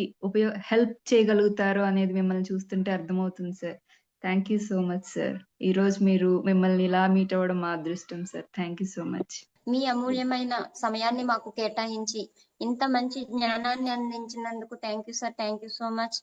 హెల్ప్ చేయగలుగుతారో అనేది మిమ్మల్ని చూస్తుంటే అర్థమవుతుంది sir. Thank you so much sir. ఈ రోజు మిమ్మల్ని ఇలా మీట్ అవ్వడం మా అదృష్టం sir. Thank you so much. మీ అమూల్యమైన సమయాన్ని మాకు కేటాయించి ఇంత మంచి జ్ఞానాన్ని అందించినందుకు thank you sir. Thank you so much.